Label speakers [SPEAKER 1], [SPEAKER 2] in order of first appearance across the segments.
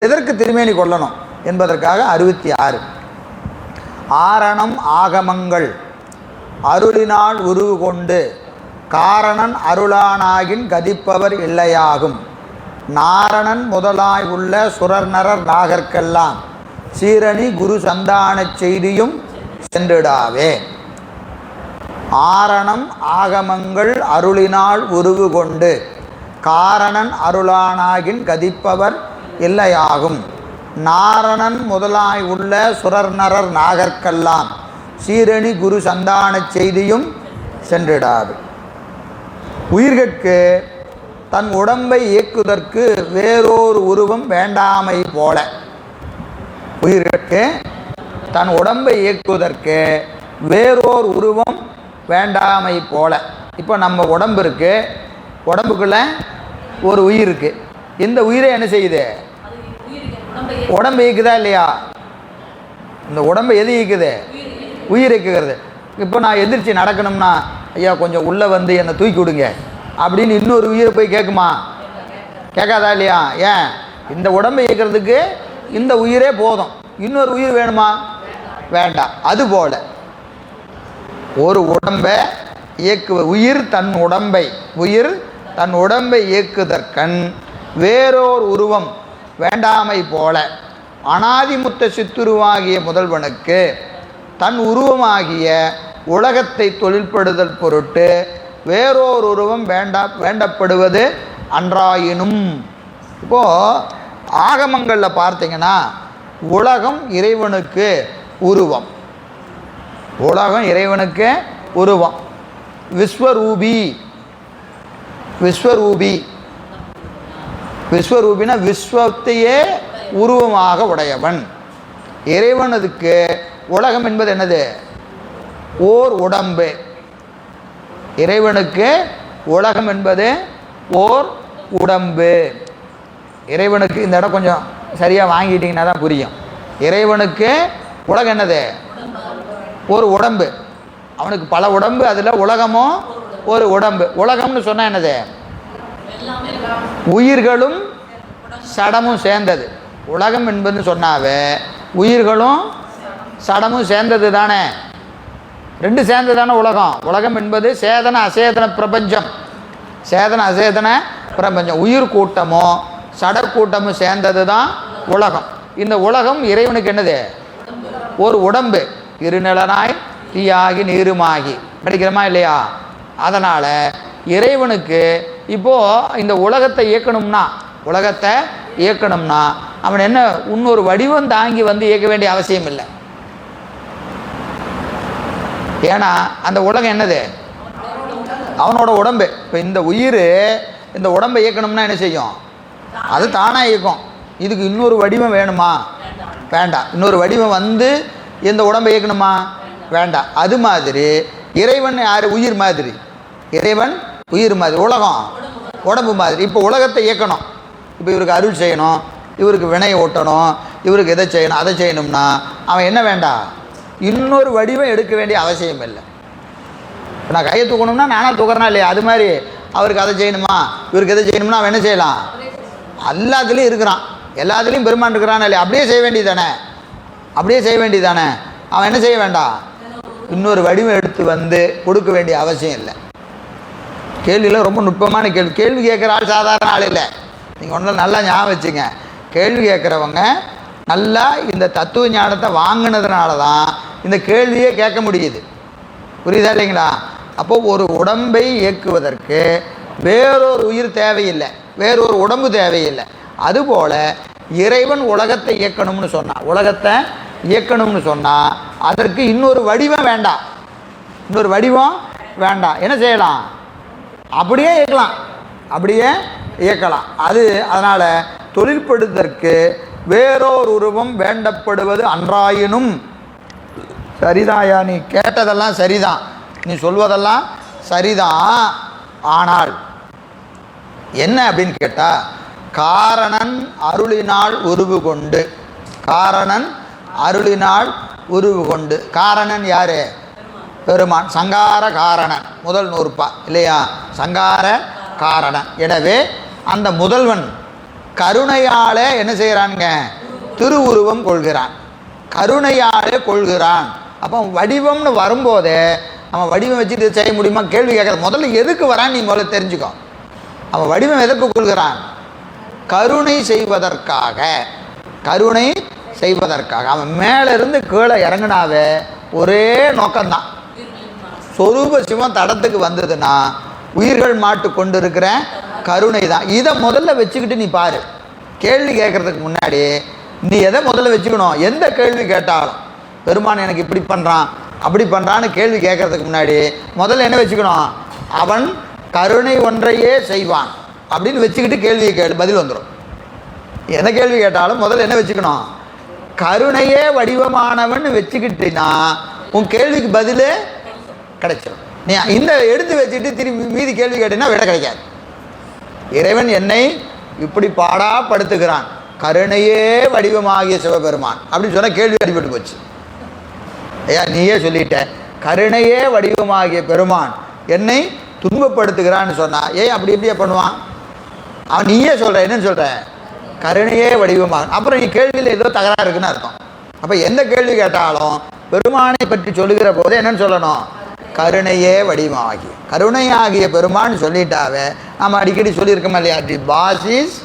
[SPEAKER 1] எதற்கு திருமேனி கொள்ளணும் என்பதற்காக 66. ஆரணம் ஆகமங்கள் அருளினால் உருவு கொண்டு காரணன் அருளானாகின் கதிப்பவர் இல்லையாகும். நாரணன் முதலாய் உள்ள சுரர்நரர் நாகர்க்கெல்லாம் சீரணி குரு சந்தானச் செய்தியும் சென்றிடாவே. ஆரணம் ஆகமங்கள் அருளினால் உருவு கொண்டு காரணன் அருளானாகின் கதிப்பவர் இல்லையாகும். நாரணன் முதலாய் உள்ள சுரர்நரர் நாகர்க்கெல்லாம் சீரணி குரு சந்தானச் செய்தியும் சென்றிடாது. உயிர்கட்கு தன் உடம்பை இயக்குவதற்கு வேறொரு உருவம் வேண்டாமை போல. உயிர்கட்கு தன் உடம்பை இயக்குவதற்கு வேறொரு உருவம் வேண்டாமை போல. இப்போ நம்ம உடம்பு இருக்குது, உடம்புக்குள்ளே ஒரு உயிர் இருக்குது. இந்த உயிரை என்ன செய்யுது? உடம்பு இயக்குதா இல்லையா? இந்த உடம்பை எது இயக்குது? உயிர் இயக்குகிறது. இப்போ நான் எதிர்த்து நடக்கணும்னா, ஐயா கொஞ்சம் உள்ளே வந்து என்னை தூக்கி விடுங்க அப்படின்னு இன்னொரு உயிரை போய் கேட்குமா? கேட்காதா இல்லையா? ஏன்? இந்த உடம்பை இயக்கிறதுக்கு இந்த உயிரே போதும், இன்னொரு உயிர் வேணுமா? வேண்டாம். அதுபோல ஒரு உடம்பை உயிர் தன் உடம்பை இயக்குதற்கண் வேறோர் உருவம் வேண்டாமை போல அனாதிமுத்த சித்துருவாகிய முதல்வனுக்கு தன் உருவமாகிய உலகத்தை தொழில்படுதல் பொருட்டு வேறோர் உருவம் வேண்டப்படுவது அன்றாயினும். இப்போது ஆகமங்களில் பார்த்தீங்கன்னா உலகம் இறைவனுக்கு உருவம். உலகம் இறைவனுக்கு உருவம். விஸ்வரூபினா விஸ்வத்தையே உருவமாக உடையவன் இறைவனுக்கு. உலகம் என்பது என்னது? ஓர் உடம்பு. இறைவனுக்கு உலகம் என்பது ஓர் உடம்பு. இறைவனுக்கு இந்த இடம் கொஞ்சம் சரியாக வாங்கிட்டீங்கன்னா தான் புரியும். இறைவனுக்கு உலகம் என்னது? ஒரு உடம்பு. அவனுக்கு பல உடம்பு, அதில் உலகமும் ஒரு உடம்பு. உலகம்னு சொன்னால் என்னது? உயிர்களும் சடமும் சேர்ந்தது. உலகம் என்பதுன்னு சொன்னாவே உயிர்களும் சடமும் சேர்ந்தது தானே. ரெண்டு சேர்ந்தது தானே உலகம். உலகம் என்பது சேதன அசேதன பிரபஞ்சம். சேதன அசேதன பிரபஞ்சம். உயிர் கூட்டமும் சடக்கூட்டமும் சேர்ந்தது தான் உலகம். இந்த உலகம் இறைவனுக்கு என்னது? ஒரு உடம்பு. இருநிலனாய் தீயாகி நீருமாகி படிக்கிறோமா இல்லையா? அதனால் இறைவனுக்கு இப்போது இந்த உலகத்தை இயக்கணும்னா அவன் என்ன இன்னொரு வடிவம் தாங்கி வந்து இயக்க வேண்டிய அவசியம் இல்லை. ஏன்னா அந்த உலகம் என்னது? அவனோட உடம்பு. இப்போ இந்த உயிர் இந்த உடம்பை இயக்கணும்னா என்ன செய்யும்? அது தானாக இயக்கும். இதுக்கு இன்னொரு வடிவம் வேணுமா? வேண்டாம். இன்னொரு வடிவம் வந்து இந்த உடம்பை இயக்கணுமா? வேண்டாம். அது மாதிரி இறைவன் யார்? உயிர் மாதிரி. இறைவன் உயிர் மாதிரி, உலகம் உடம்பு மாதிரி. இப்போ உலகத்தை இயக்கணும். இப்போ இவருக்கு அருள் செய்யணும், இவருக்கு வினையை ஓட்டணும், இவருக்கு எதை செய்யணும், அதை செய்யணும்னா அவன் என்ன வேண்டாம்? இன்னொரு வடிவம் எடுக்க வேண்டிய அவசியம் இல்லை. இப்போ நான் கையை தூக்கணும்னா நானாக தூக்குறேனா இல்லையா? அது மாதிரி அவருக்கு அதை செய்யணுமா, இவருக்கு எதை செய்யணும்னா அவன் என்ன செய்யலாம்? எல்லாத்துலேயும் இருக்கிறான், எல்லாத்துலேயும் பெருமான் இருக்கிறான் இல்லையா? அப்படியே செய்ய வேண்டியதானே. அவன் என்ன செய்ய வேண்டாம்? இன்னொரு வடிவம் எடுத்து வந்து கொடுக்க வேண்டிய அவசியம் இல்லை. கேள்வியில் ரொம்ப நுட்பமான கேள்வி கேட்குற ஆள் சாதாரண ஆள் இல்லை. நீங்கள் ஒன்றும் நல்லா ஞாபகம் வச்சுங்க. கேள்வி கேட்குறவங்க நல்லா இந்த தத்துவ ஞானத்தை வாங்கினதுனால தான் இந்த கேள்வியே கேட்க முடியுது. புரியுதா இல்லைங்களா? அப்போது ஒரு உடம்பை இயக்குவதற்கு வேறொரு உயிர் தேவையில்லை, வேறொரு உடம்பு தேவையில்லை. அதுபோல் இறைவன் உலகத்தை இயக்கணும்னு சொன்னால் அதற்கு இன்னொரு வடிவம் வேண்டாம். என்ன செய்யலாம்? அப்படியே இயக்கலாம். அதனால் தொழில்படுவதற்கு வேறொரு உருவம் வேண்டப்படுவது அன்றாயினும். சரிதாயா? நீ கேட்டதெல்லாம் சரிதான், நீ சொல்வதெல்லாம் சரிதான். ஆனால் என்ன அப்படின்னு கேட்டால், காரணன் அருளினால் உருவு கொண்டு. காரணன் யாரு? பெருமான். சங்கார காரணன் முதல் நூறுப்பா இல்லையா? சங்கார காரணன். எனவே அந்த முதல்வன் கருணையாலே என்ன செய்கிறானுங்க? திருவுருவம் கொள்கிறான். கருணையாலே கொள்கிறான். அப்போ வடிவம்னு வரும்போதே அவன் வடிவம் வச்சுட்டு செய்ய முடியுமா? கேள்வி கேட்குற. முதல்ல எதுக்கு வரான் நீ முதல்ல தெரிஞ்சுக்கோ. அவன் வடிவம் எதற்கு கொள்கிறான்? கருணை செய்வதற்காக. கருணை செய்வதற்காக. அவன் மேலிருந்து கீழே இறங்கினாவே ஒரே நோக்கம்தான். சொரூப சிவம் தடத்துக்கு வந்ததுன்னா உயிர்கள் மாட்டு கொண்டு இருக்கிற கருணை தான். இதை முதல்ல வச்சுக்கிட்டு நீ பாரு. கேள்வி கேட்கறதுக்கு முன்னாடி நீ எதை முதல்ல வச்சுக்கணும்? எந்த கேள்வி கேட்டாலும் பெருமான் எனக்கு இப்படி பண்ணுறான் அப்படி பண்ணுறான்னு கேள்வி கேட்கறதுக்கு முன்னாடி முதல்ல என்ன வச்சுக்கணும்? அவன் கருணை ஒன்றையே செய்வான் அப்படின்னு வச்சுக்கிட்டு கேள்வியை பதில் வந்துடும். எந்த கேள்வி கேட்டாலும் முதல்ல என்ன வச்சுக்கணும்? கருணையே வடிவமானவன் வச்சுக்கிட்டீன்னா உன் கேள்விக்கு பதில் கிடைச்சிடும். நீ இந்த எடுத்து வச்சுட்டு திரும்பி மீதி கேள்வி கேட்டீங்கன்னா விட கிடைக்காது. இறைவன் என்னை இப்படி பாடாப்படுத்துகிறான், கருணையே வடிவமாகிய சிவபெருமான் அப்படின்னு சொன்னால் கேள்வி அடிபட்டு போச்சு. ஐயா நீயே சொல்லிட்ட, கருணையே வடிவமாகிய பெருமான் என்னை துன்பப்படுத்துகிறான்னு சொன்னா ஏன் அப்படி எப்படியா பண்ணுவான்? அவன் நீயே சொல்கிற, என்னன்னு சொல்கிற? கருணையே வடிவமாக. அப்புறம் நீ கேள்வியில் ஏதோ தகராறு இருக்குன்னு அர்த்தம். அப்போ எந்த கேள்வி கேட்டாலும் பெருமானை பற்றி சொல்லுகிற போது என்னன்னு சொல்லணும்? கருணையே வடிவமாகி. கருணையாகிய பெருமான் சொல்லிட்டாவே நம்ம அடிக்கடி சொல்லியிருக்கோமா இல்லையா? The boss is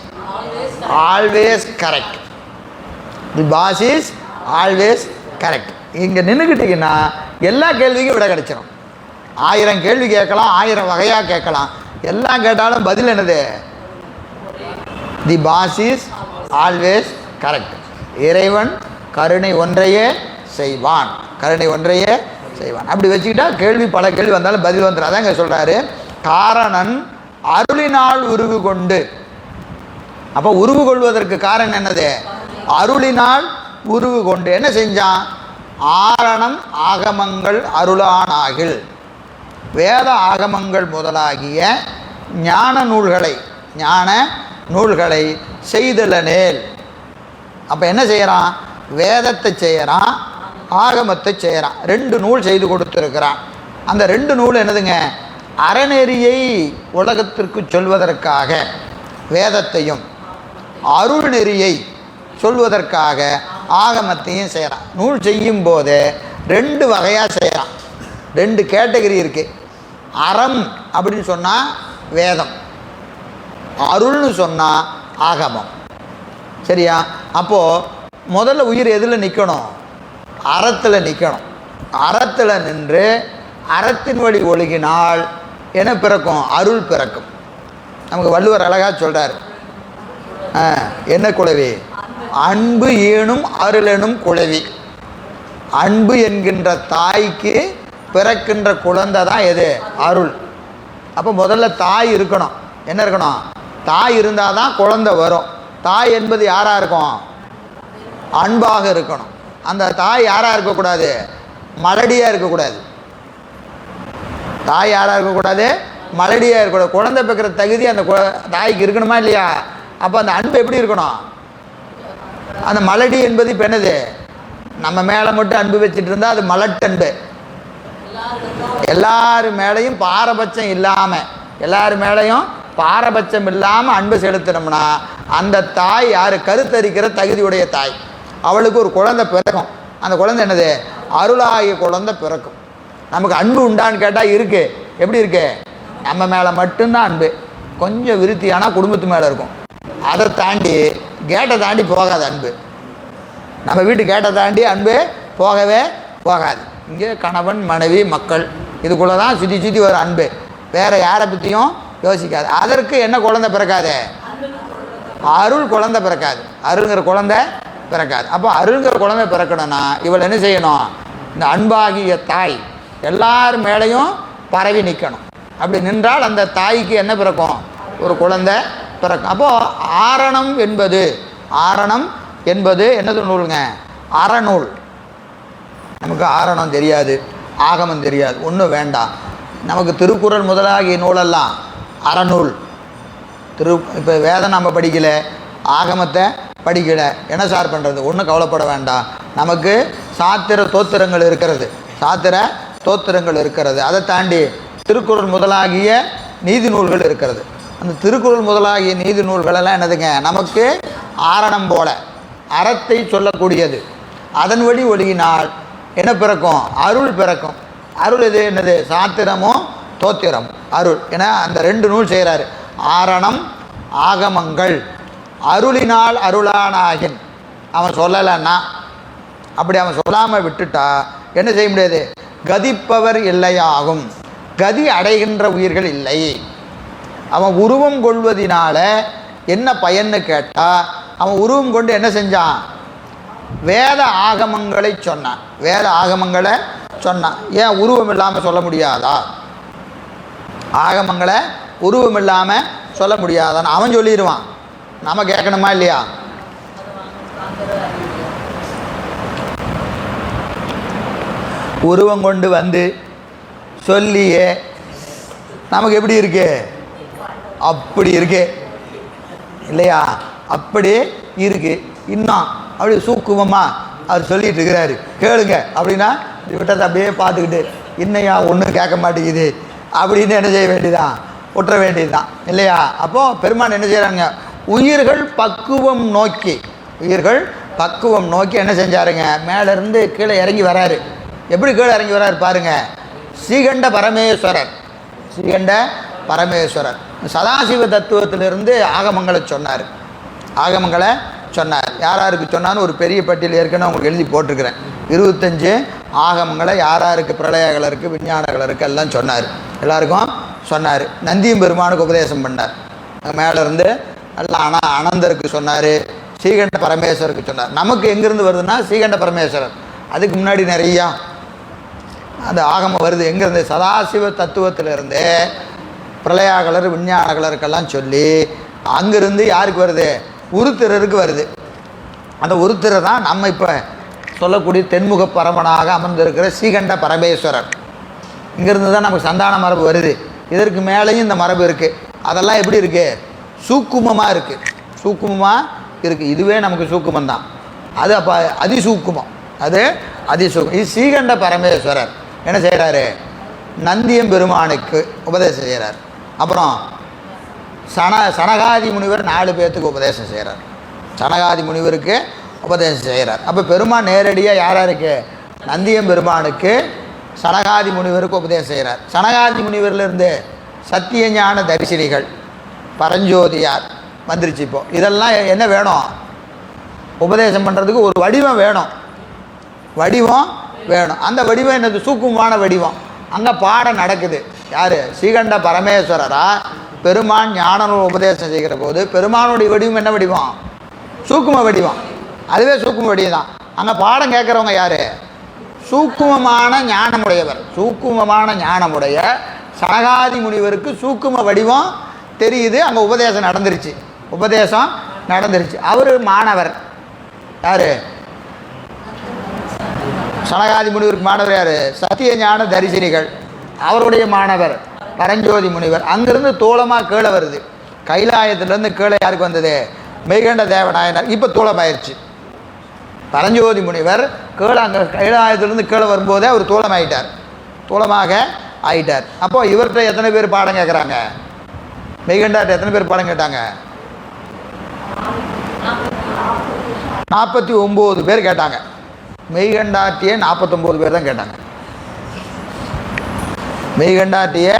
[SPEAKER 1] always correct. The boss is always correct. இங்கே நின்றுக்கிட்டிங்கன்னா எல்லா கேள்விக்கும் விட கிடைச்சிடும். 1000 கேள்வி கேட்கலாம், 1000 வகையாக கேட்கலாம். எல்லாம் கேட்டாலும் பதில் என்னது? தி பாஸ் இஸ் ஆல்வேஸ் கரெக்ட். இறைவன் கருணை ஒன்றையே செய்வான், கருணை ஒன்றையே செய்வான். அப்படி வச்சுக்கிட்டா கேள்வி பல கேள்வி வந்தாலும் பதில் வந்துடும். அதான் இங்கே சொல்கிறாரு, காரணன் அருளினால் உருவு கொண்டு. அப்போ உருவு கொள்வதற்கு காரணம் என்னது? அருளினால் உருவு கொண்டு என்ன செஞ்சான்? ஆரணம் ஆகமங்கள் அருளானாகில். வேத ஆகமங்கள் முதலாகிய ஞான நூல்களை செய்தலனேல். அப்போ என்ன செய்கிறான்? வேதத்தை செய்கிறான், ஆகமத்தை செய்கிறான். 2 நூல் செய்து கொடுத்துருக்கிறான். அந்த 2 நூல் என்னதுங்க? அறநெறியை உலகத்திற்கு சொல்வதற்காக வேதத்தையும், அருள் நெறியை சொல்வதற்காக ஆகமத்தையும் செய்கிறான். நூல் செய்யும் போது 2 வகையாக செய்கிறான். 2 கேட்டகரி இருக்குது. அறம் அப்படின்னு சொன்னால் வேதம், அருள்னு சொன்னால் ஆகமம். சரியா? அப்போது முதல்ல உயிர் எதில் நிற்கணும்? அறத்தில் நிற்கணும். அறத்தில் நின்று அறத்தின் வழி ஒழுகினால் என்ன பிறக்கும்? அருள் பிறக்கும். நமக்கு வள்ளுவர் அழகாக சொல்கிறார், என்ன குழவி? அன்பு ஈனும் அருளெனும் குழவி. அன்பு என்கின்ற தாய்க்கு பிறக்கின்ற குழந்தை தான் எது? அருள். அப்போ முதல்ல தாய் இருக்கணும். என்ன இருக்கணும்? தாய் இருந்தால் தான் குழந்தை வரும். தாய் என்பது யாராக இருக்கும்? அன்பாக இருக்கணும். அந்த தாய் யாராக இருக்கக்கூடாது? மலடியாக இருக்கக்கூடாது. தாய் யாராக இருக்கக்கூடாது? மலடியாக இருக்கக்கூடாது. குழந்தை பிறக்கிற தகுதி அந்த தாய்க்கு இருக்கணுமா இல்லையா? அப்போ அந்த அன்பு எப்படி இருக்கணும்? அந்த மலடி என்பது இப்போ என்னது? நம்ம மேலே மட்டும் அன்பு வச்சுட்டு இருந்தால் அது மலட்டன்பு. எல்லாரு மேலேயும் பாரபட்சம் இல்லாமல், எல்லாரு மேலேயும் பாரபட்சம் இல்லாமல் அன்பு செலுத்தினோம்னா அந்த தாய் யார்? கருத்தரிக்கிற தகுதியுடைய தாய். அவளுக்கு ஒரு குழந்தை பிறக்கும். அந்த குழந்தை என்னது? அருளாகிய குழந்தை பிறக்கும். நமக்கு அன்பு உண்டான்னு கேட்டால் இருக்குது. எப்படி இருக்கு? நம்ம மேலே மட்டும்தான் அன்பு. கொஞ்சம் விருத்தியானால் குடும்பத்து மேலே இருக்கும். அதை தாண்டி கேட்டை தாண்டி போகாது அன்பு. நம்ம வீட்டு கேட்டை தாண்டி அன்பு போகவே போகாது. இங்கே கணவன் மனைவி மக்கள் இதுக்குள்ளே தான் சுற்றி சுற்றி வரும் அன்பு. வேறு யாரை பற்றியும் யோசிக்காது. அதற்கு என்ன குழந்தை பிறக்காது? அருள் குழந்தை பிறக்காது. அருள்ங்கிற குழந்தை பிறக்காது. அப்போ அருள்ங்கிற குழந்தை பிறக்கணும்னா இவள் என்ன செய்யணும்? இந்த அன்பாகிய தாய் எல்லார் மேலேயும் பரவி நிற்கணும். அப்படி நின்றால் அந்த தாய்க்கு என்ன பிறக்கும்? ஒரு குழந்தை பிறக்கும். அப்போது ஆரணம் என்பது என்னது நூலுங்க? அறநூல். நமக்கு ஆரணம் தெரியாது, ஆகமம் தெரியாது, ஒன்றும் வேண்டாம். நமக்கு திருக்குறள் முதலாகிய நூலெல்லாம் அறநூல். இப்போ வேதம் நம்ம படிக்கலை, ஆகமத்தை படிக்கலை, என்ன சார் பண்ணுறது? ஒன்றும் கவலைப்பட வேண்டாம். நமக்கு சாத்திர தோத்திரங்கள் இருக்கிறது. அதை தாண்டி திருக்குறள் முதலாகிய நீதி நூல்கள் இருக்கிறது. அந்த திருக்குறள் முதலாகிய நீதி நூல்களெல்லாம் என்னதுங்க, நமக்கு ஆரணம் போல அறத்தை சொல்லக்கூடியது. அதன் வழி ஒழுகினால் என்ன பிறக்கும்? அருள் பிறக்கும். அருள் இது என்னது? சாத்திரமும் தோத்திரம் அருள். ஏன்னா அந்த 2 நூல் செய்கிறாரு. ஆரணம் ஆகமங்கள். அருளினால் அருளானாகின் அவன் சொல்லலைன்னா, அப்படி அவன் சொல்லாமல் விட்டுட்டா என்ன செய்ய முடியாது? கதிப்பவர் இல்லையாகும். கதி அடைகின்ற உயிர்கள் இல்லை. அவன் உருவம் கொள்வதினால என்ன பயன்னு கேட்டால், அவன் உருவம் கொண்டு என்ன செஞ்சான்? வேத ஆகமங்களை சொன்னான். வேத ஆகமங்களை சொன்னான். ஏன் உருவம் இல்லாமல் சொல்ல முடியாதா? ஆகமங்களை உருவம் இல்லாமல் சொல்ல முடியாதான்னு அவன் சொல்லிடுவான். நம்ம கேட்கணுமா இல்லையா? உருவம் கொண்டு வந்து சொல்லியே நமக்கு எப்படி இருக்கு? அப்படி இருக்கு இல்லையா? அப்படி இருக்கு. இன்னும் அப்படி சூக்குமமாக அவர் சொல்லிட்டு இருக்கிறாரு, கேளுங்க அப்படின்னா விட்டதை அப்படியே பார்த்துக்கிட்டு இன்னையா ஒன்றும் கேட்க மாட்டேங்குது அப்படின்னு என்ன செய்ய வேண்டியதான்? ஒற்ற வேண்டியதுதான் இல்லையா? அப்போது பெருமான் என்ன செய்கிறாங்க? உயிர்கள் பக்குவம் நோக்கி, உயிர்கள் பக்குவம் நோக்கி என்ன செஞ்சாருங்க? மேலேருந்து கீழே இறங்கி வராரு. எப்படி கீழே இறங்கி வராரு பாருங்க. ஸ்ரீகண்ட பரமேஸ்வரர், ஸ்ரீகண்ட பரமேஸ்வரர் சதாசிவ தத்துவத்திலிருந்து ஆகமங்களை சொன்னார். ஆகமங்களை சொன்னார். யாராருக்கு சொன்னான்னு ஒரு பெரிய பட்டியல் ஏற்கனவே உங்களுக்கு எழுதி போட்டிருக்கிறேன். 25 ஆகமங்களை யாராருக்கு, பிரளயகலருக்கு, விஞ்ஞானகலருக்கு எல்லாம் சொன்னார். எல்லாருக்கும் சொன்னார். நந்தியும் பெருமானுக்கு உபதேசம் பண்ணார். மேலேருந்து எல்லாம் அனந்தருக்கு சொன்னார். ஸ்ரீகண்ட பரமேஸ்வருக்கு சொன்னார். நமக்கு எங்கேருந்து வருதுன்னா ஸ்ரீகண்ட பரமேஸ்வரர். அதுக்கு முன்னாடி நிறையா அந்த ஆகமம் வருது. எங்கேருந்து? சதாசிவ தத்துவத்திலிருந்து பிரளயாகலர், விஞ்ஞானகலருக்கெல்லாம் சொல்லி அங்கேருந்து யாருக்கு வருது? உருத்திரருக்கு வருது. அந்த உருத்திர தான் நம்ம இப்போ சொல்லக்கூடிய தென்முக பரமனாக அமர்ந்திருக்கிற ஸ்ரீகண்ட பரமேஸ்வரர். இங்கேருந்து தான் நமக்கு சந்தான மரபு வருது. இதற்கு மேலேயும் இந்த மரபு இருக்குது. அதெல்லாம் எப்படி இருக்குது? சூக்குமமாக இருக்குது. சூக்குமமாக இருக்குது. இதுவே நமக்கு சூக்குமந்தான். அது அப்போ அதிசூக்குமம். அது அதிசூக்கம். இது ஸ்ரீகண்ட பரமேஸ்வரர் என்ன செய்கிறாரு? நந்தியம் பெருமானுக்கு உபதேசம் செய்கிறார். அப்புறம் சனகாதி முனிவர் 4 பேர்த்துக்கு உபதேசம் செய்கிறார். சனகாதி முனிவருக்கு உபதேசம் செய்கிறார். அப்போ பெருமான் நேரடியாக யாராருக்கு? நந்தியம் பெருமானுக்கு, சனகாதி முனிவருக்கு உபதேசம் செய்கிறார். சனகாதி முனிவரிலிருந்து சத்தியஞான தரிசினிகள், பரஞ்சோதியார் வந்துருச்சு. இப்போ இதெல்லாம் என்ன வேணும்? உபதேசம் பண்ணுறதுக்கு ஒரு வடிவம் வேணும். வடிவம் வேணும். அந்த வடிவம் என்னது? சூக்குமமான வடிவம். அங்கே பாடம் நடக்குது. யார்? ஸ்ரீகண்ட பரமேஸ்வரரா பெருமான் ஞான நூல் உபதேசம் செய்கிற போது பெருமானுடைய வடிவம் என்ன வடிவம்? சூக்கும வடிவம். அதுவே சூக்கும வடிவம் தான். அங்கே பாடம் கேட்குறவங்க யார்? சூக்குமமான ஞானமுடையவர். சூக்குமமான ஞானமுடைய சனகாதி முனிவருக்கு சூக்கும வடிவம் தெரியுது. அங்கே உபதேசம் நடந்துருச்சு. உபதேசம் நடந்துருச்சு. அவர் மாணவர். யார்? சனகாதி முனிவருக்கு மாணவர் யார்? சத்தியஞான தரிசினிகள். அவருடைய மாணவர் பரஞ்சோதி முனிவர். அங்கிருந்து தூளமாக கீழே வருது. கைலாயத்திலேருந்து கீழே யாருக்கு வந்தது? மெய்கண்ட தேவநாயனார். இப்போ தூளமாயிருச்சு. பரஞ்சோதி முனிவர் கீழே அங்கே கைலாயத்திலேருந்து கீழே வரும்போதே அவர் தூளமாயிட்டார். தூளமாக ஆயிட்டார். அப்போது இவர்கிட்ட எத்தனை பேர் பாடம் கேட்குறாங்க? மெய்கண்டார்ட்ட எத்தனை பேர் பாடம் கேட்டாங்க? 49 பேர் கேட்டாங்க. மெய்கண்டாட்டியே 49 பேர் தான் கேட்டாங்க. மெய்கண்டாட்டியே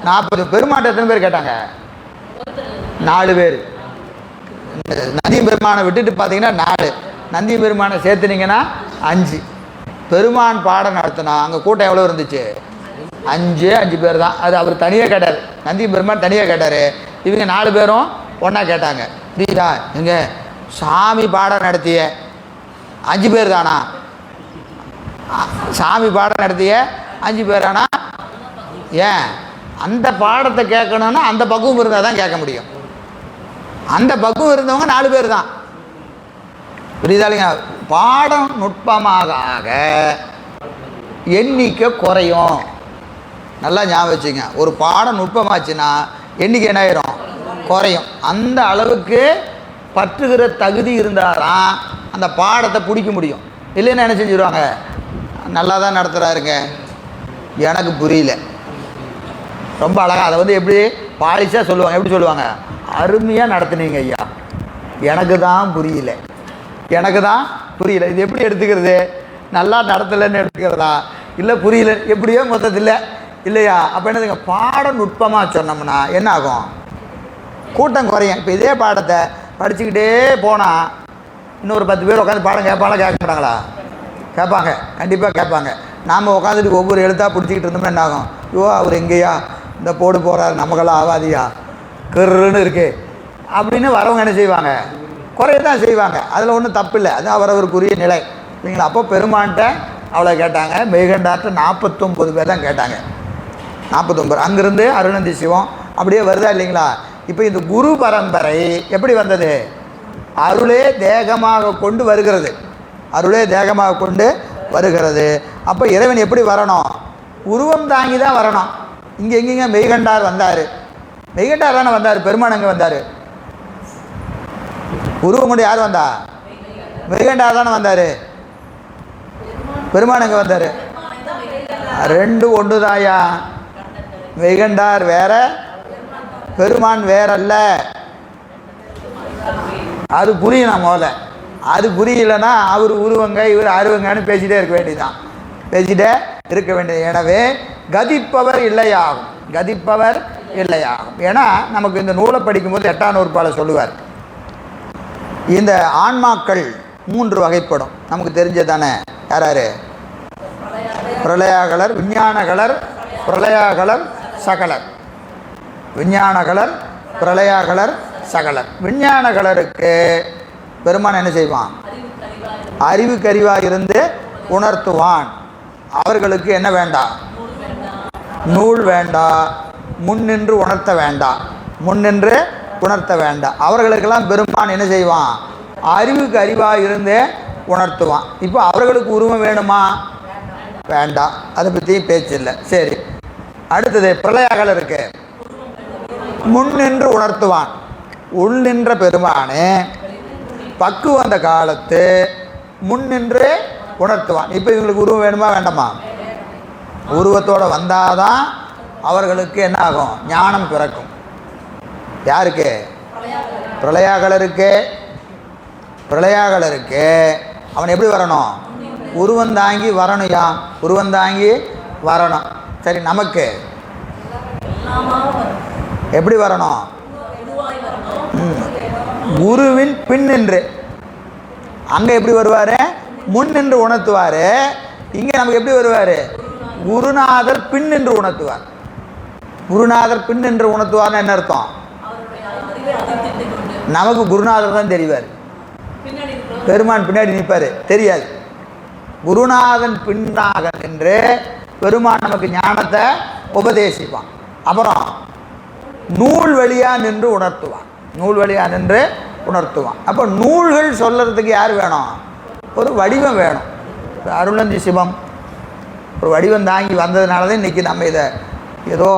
[SPEAKER 1] 40. பெருமாட்டை எத்தனை பேர் கேட்டாங்க? 4 பேர். நந்தியம் பெருமானை விட்டுட்டு பார்த்தீங்கன்னா 4. நந்தியம் பெருமானை சேர்த்துனீங்கன்னா 5. பெருமான் பாடம் நடத்தினா அங்கே கூட்டம் எவ்வளோ இருந்துச்சு? 5 பேர் தான். அது அவர் தனியாக கேட்டார். நந்தியம் பெருமான் தனியாக கேட்டார். இவங்க 4 பேரும் ஒன்றா கேட்டாங்க. புரியுதா? எங்க சாமி பாடம் நடத்திய 5 பேர் தானா? சாமி பாடம் நடத்திய 5 பேர் தானா? ஏன்? அந்த பாடத்தை கேட்கணும்னா அந்த பக்குவம் இருந்தால் தான் கேட்க முடியும். அந்த பக்குவம் இருந்தவங்க 4 பேர் தான். புரியுதா இல்லைங்க? பாடம் நுட்பமாக ஆக எண்ணிக்கை குறையும். நல்லா ஞாபகம் வச்சுங்க. ஒரு பாடம் நுட்பமாச்சுன்னா எண்ணிக்கை என்ன ஆயிரும்? குறையும். அந்த அளவுக்கு பற்றுகிற தகுதி இருந்தால் தான் அந்த பாடத்தை பிடிக்க முடியும். இல்லைன்னா என்ன செஞ்சுருவாங்க? நல்லா தான் நடத்துகிறாருங்க, எனக்கு புரியல, ரொம்ப அழகாக அதை வந்து எப்படி பாலிஷாக சொல்லுவாங்க. எப்படி சொல்லுவாங்க? அருமையாக நடத்துனீங்க ஐயா, எனக்கு தான் புரியல, எனக்கு தான் புரியல. இது எப்படி எடுத்துக்கிறது? நல்லா நடத்தலைன்னு எடுத்துக்கிறதா, இல்லை புரியல, எப்படியோ மொத்தத்தில் இல்லையா? அப்போ என்னதுங்க, பாடம் நுட்பமாக சொன்னோம்னா என்ன ஆகும்? கூட்டம் குறையும். இப்போ இதே பாடத்தை படிச்சுக்கிட்டே போனால் இன்னொரு 10 பேர் உட்காந்து பாடம் கேட்பாங்களா, கேட்க மாட்டாங்களா? கேட்பாங்க, கண்டிப்பாக கேட்பாங்க. நாம் உட்காந்துட்டு ஒவ்வொரு எழுத்தாக பிடிச்சிக்கிட்டு இருந்தோம்னா என்ன ஆகும்? ஐயோ அவர் எங்கேயா இந்த போடு போகிறாரு, நமக்கெல்லாம் ஆகாதியா, கருன்னு இருக்குது அப்படின்னு வரவங்க என்ன செய்வாங்க? குறைய தான் செய்வாங்க. அதில் ஒன்றும் தப்பு இல்லை, அது அவரவருக்குரிய நிலை இல்லைங்களா? அப்போ பெருமான்கிட்ட அவ்வளோ கேட்டாங்க, மெய்கண்டார்ட்ட 49 பேர் தான் கேட்டாங்க. 49. அங்கேருந்து அருணந்தி சிவம் அப்படியே வருதா இல்லைங்களா? இப்போ இந்த குரு பரம்பரை எப்படி வந்தது? அருளே தேகமாக கொண்டு வருகிறது, அருளே தேகமாக கொண்டு வருகிறது. அப்போ இறைவன் எப்படி வரணும்? உருவம் தாங்கி தான் வரணும். இங்கே எங்கேங்க மெய்கண்டார் வந்தார்? மெய்கண்டார் தானே வந்தார். பெருமான் அங்கே வந்தார், உருவம் கொண்டு யார் வந்தா? மெய்கண்டார் தானே வந்தார். பெருமான் அங்கே வந்தார். ரெண்டு ஒன்று தாயா. மெய்கண்டார் வேற, பெருமான் வேறல்ல. அது புரியணும் முதல்ல. அது புரியலைன்னா அவர் உருவங்க இவர் அருவங்கன்னு பேசிகிட்டே இருக்க வேண்டியதுதான், பேசிகிட்டே இருக்க வேண்டியது. எனவே கதிப்பவர் இல்லையாகும், கதிப்பவர் இல்லையாகும். ஏன்னா நமக்கு இந்த நூலை படிக்கும்போது 8ஆம் நூற்பால சொல்லுவார், இந்த ஆன்மாக்கள் 3 வகைப்படும். நமக்கு தெரிஞ்சதானே. யார் யார்? பிரளயாகலர், விஞ்ஞானகலர், பிரளயாகலர், சகலர். விஞ்ஞானகலர், பிரளயாகலர், சகலர். விஞ்ஞானகலருக்கு பெருமான் என்ன செய்வான்? அறிவுக்கறிவாக இருந்து உணர்த்துவான். அவர்களுக்கு என்ன வேண்டாம்? நூல் வேண்டாம், முன்னின்று உணர்த்த வேண்டாம், முன்னின்று உணர்த்த வேண்டாம். அவர்களுக்கெல்லாம் பெருமான் என்ன செய்வான்? அறிவுக்கு அறிவாக இருந்து உணர்த்துவான். இப்போ அவர்களுக்கு உருவம் வேணுமா? வேண்டாம், அதை பற்றி பேச்சு இல்லை. சரி, அடுத்தது பிரளயாகலருக்கு முன் நின்று உணர்த்துவான். உள் நின்ற பெருமானே பக்குவ அந்த காலத்து முன் நின்று உணர்த்துவான். இப்போ இவங்களுக்கு உருவம் வேணுமா வேண்டாமா? உருவத்தோடு வந்தாதான் அவர்களுக்கு என்ன ஆகும்? ஞானம் பிறக்கும். யாருக்கு? பிரளயாகலருக்கு. பிரளயாகலருக்கு அவன் எப்படி வரணும்? உருவந்தாங்கி வரணுயா, உருவந்தாங்கி வரணும். சரி, நமக்கு எப்படி வரணும்? குருவின் பின் நின்று. அங்கே எப்படி வருவார்? முன் நின்று உணர்த்துவார். இங்கே நமக்கு எப்படி வருவார்? குருநாதர் பின் நின்று உணர்த்துவார். குருநாதர் பின் நின்று உணர்த்துவார்னு என்ன அர்த்தம்? நமக்கு குருநாதர் தான் தெரிவார், பெருமான் பின்னாடி நிற்பார், தெரியாது. குருநாதன் பின்னாக நின்று பெருமான் நமக்கு ஞானத்தை உபதேசிப்பான். அப்புறம் நூல் வழியாக நின்று உணர்த்துவான், நூல் வழியாக நின்று உணர்த்துவான். அப்போ நூல்கள் சொல்கிறதுக்கு யார் வேணும்? ஒரு வடிவம் வேணும். அருளந்தி சிவம் ஒரு வடிவம் தாங்கி வந்ததுனால தான் இன்றைக்கி நம்ம இதை ஏதோ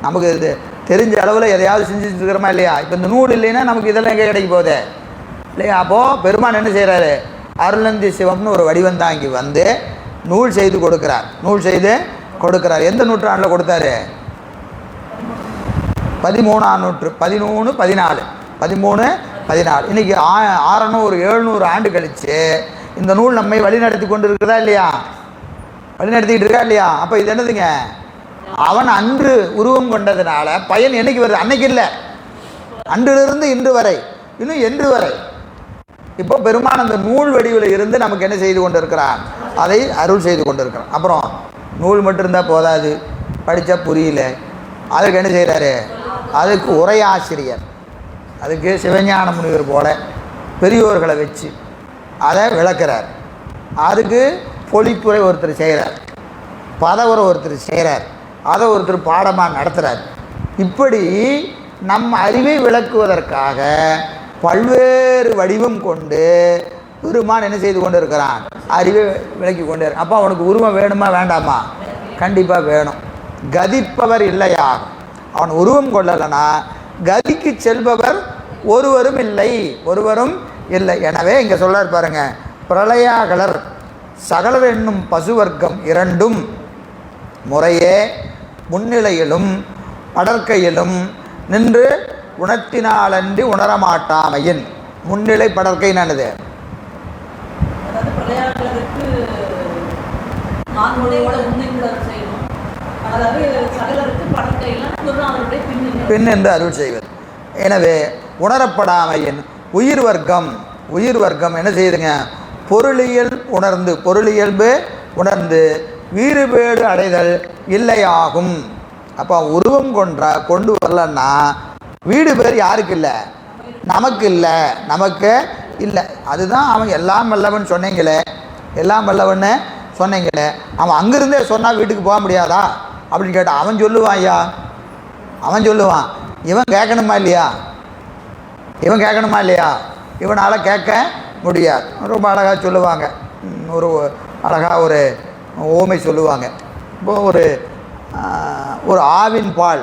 [SPEAKER 1] நமக்கு இது தெரிஞ்ச அளவில் எதையாவது செஞ்சுட்டு இருக்கிறோமா இல்லையா? இப்போ இந்த நூல் இல்லைன்னா நமக்கு இதெல்லாம் எங்கே கிடைக்க போகுது இல்லையா? அப்போது பெருமான் என்ன செய்கிறாரு? அருளந்தி சிவம்னு ஒரு வடிவம் தாங்கி வந்து நூல் செய்து கொடுக்குறார், நூல் செய்து கொடுக்குறார். எந்த நூற்றாண்டில் கொடுத்தாரு? 13ஆம் நூற்று, 13, 14, 13, 14. இன்றைக்கி 600 700 ஆண்டு கழித்து இந்த நூல் நம்மை வழிநடத்தி கொண்டு இருக்கிறதா இல்லையா? வழிநடத்திக்கிட்டு இருக்கா இல்லையா? அப்போ இது என்னதுங்க? அவன் அன்று உருவம் கொண்டதுனால பயன் என்னைக்கு வருது? அன்னைக்கு இல்லை, அன்றிலிருந்து இன்று வரை, இன்னும் என்று வரை. இப்போ பெருமான் அந்த நூல் வடிவில் இருந்து நமக்கு என்ன செய்து கொண்டு இருக்கிறான்? அதை அருள் செய்து கொண்டு இருக்கிறான். அப்புறம் நூல் மட்டும் இருந்தால் போதாது, படித்தா புரியல, அதுக்கு என்ன செய்கிறாரு? அதுக்கு உரையாசிரியர், அதுக்கு சிவஞான முனிவர் போல பெரியோர்களை வச்சு அதை விளக்குறார். அதுக்கு பொழிப்புரை ஒருத்தர் செய்கிறார், பதவுரை ஒருத்தர் செய்கிறார், அதை ஒருத்தர் பாடமாக நடத்துகிறார். இப்படி நம் அறிவை விளக்குவதற்காக பல்வேறு வடிவம் கொண்டு பெருமான் என்ன செய்து கொண்டு இருக்கிறான்? அறிவை விளக்கி கொண்டு இருக்கான். அப்போ அவனுக்கு உருவம் வேணுமா வேண்டாமா? கண்டிப்பாக வேணும். கதிப்பவர் இல்லையா? அவன் உருவம் கொள்ளலைன்னா கதிக்கு செல்பவர் ஒருவரும் இல்லை, ஒருவரும் இல்லை. எனவே இங்கே சொல்றார் பாருங்க, பிரளயாகலர் சகலர் என்னும் பசுவர்க்கம் இரண்டும் முறையே முன்னிலையிலும் படற்கையிலும் நின்று உணர்த்தினாலன்றி உணரமாட்டாமையின். முன்னிலை படற்கை என்னது? பின் என்று அருள் செய்வது. எனவே உணரப்படாமையின் உயிர் வர்க்கம் என்ன செய்யுதுங்க? பொருளியல் உணர்ந்து, பொருளியல்பு உணர்ந்து வீறுபேடு அடைதல் இல்லையாகும். அப்போ உருவம் கொண்டு வரலன்னா வீடு பேர் யாருக்கு இல்லை? நமக்கு இல்லை, நமக்கு இல்லை. அதுதான் அவன் எல்லாம் வல்லவன் சொன்னீங்களே, எல்லாம் வல்லவன்னு சொன்னீங்களே, அவன் அங்கிருந்தே சொன்னால் வீட்டுக்கு போக முடியாதா அப்படின்னு கேட்டால் அவன் சொல்லுவான். ஐயா அவன் சொல்லுவான். இவன் கேட்கணுமா இல்லையா? இவன் கேட்கணுமா இல்லையா? இவனால் கேட்க முடியாது. ரொம்ப அழகாக சொல்லுவாங்க. ஒரு அழகாக ஒரு ஓமை சொல்லுவாங்க. இப்போது ஒரு ஆவின் பால்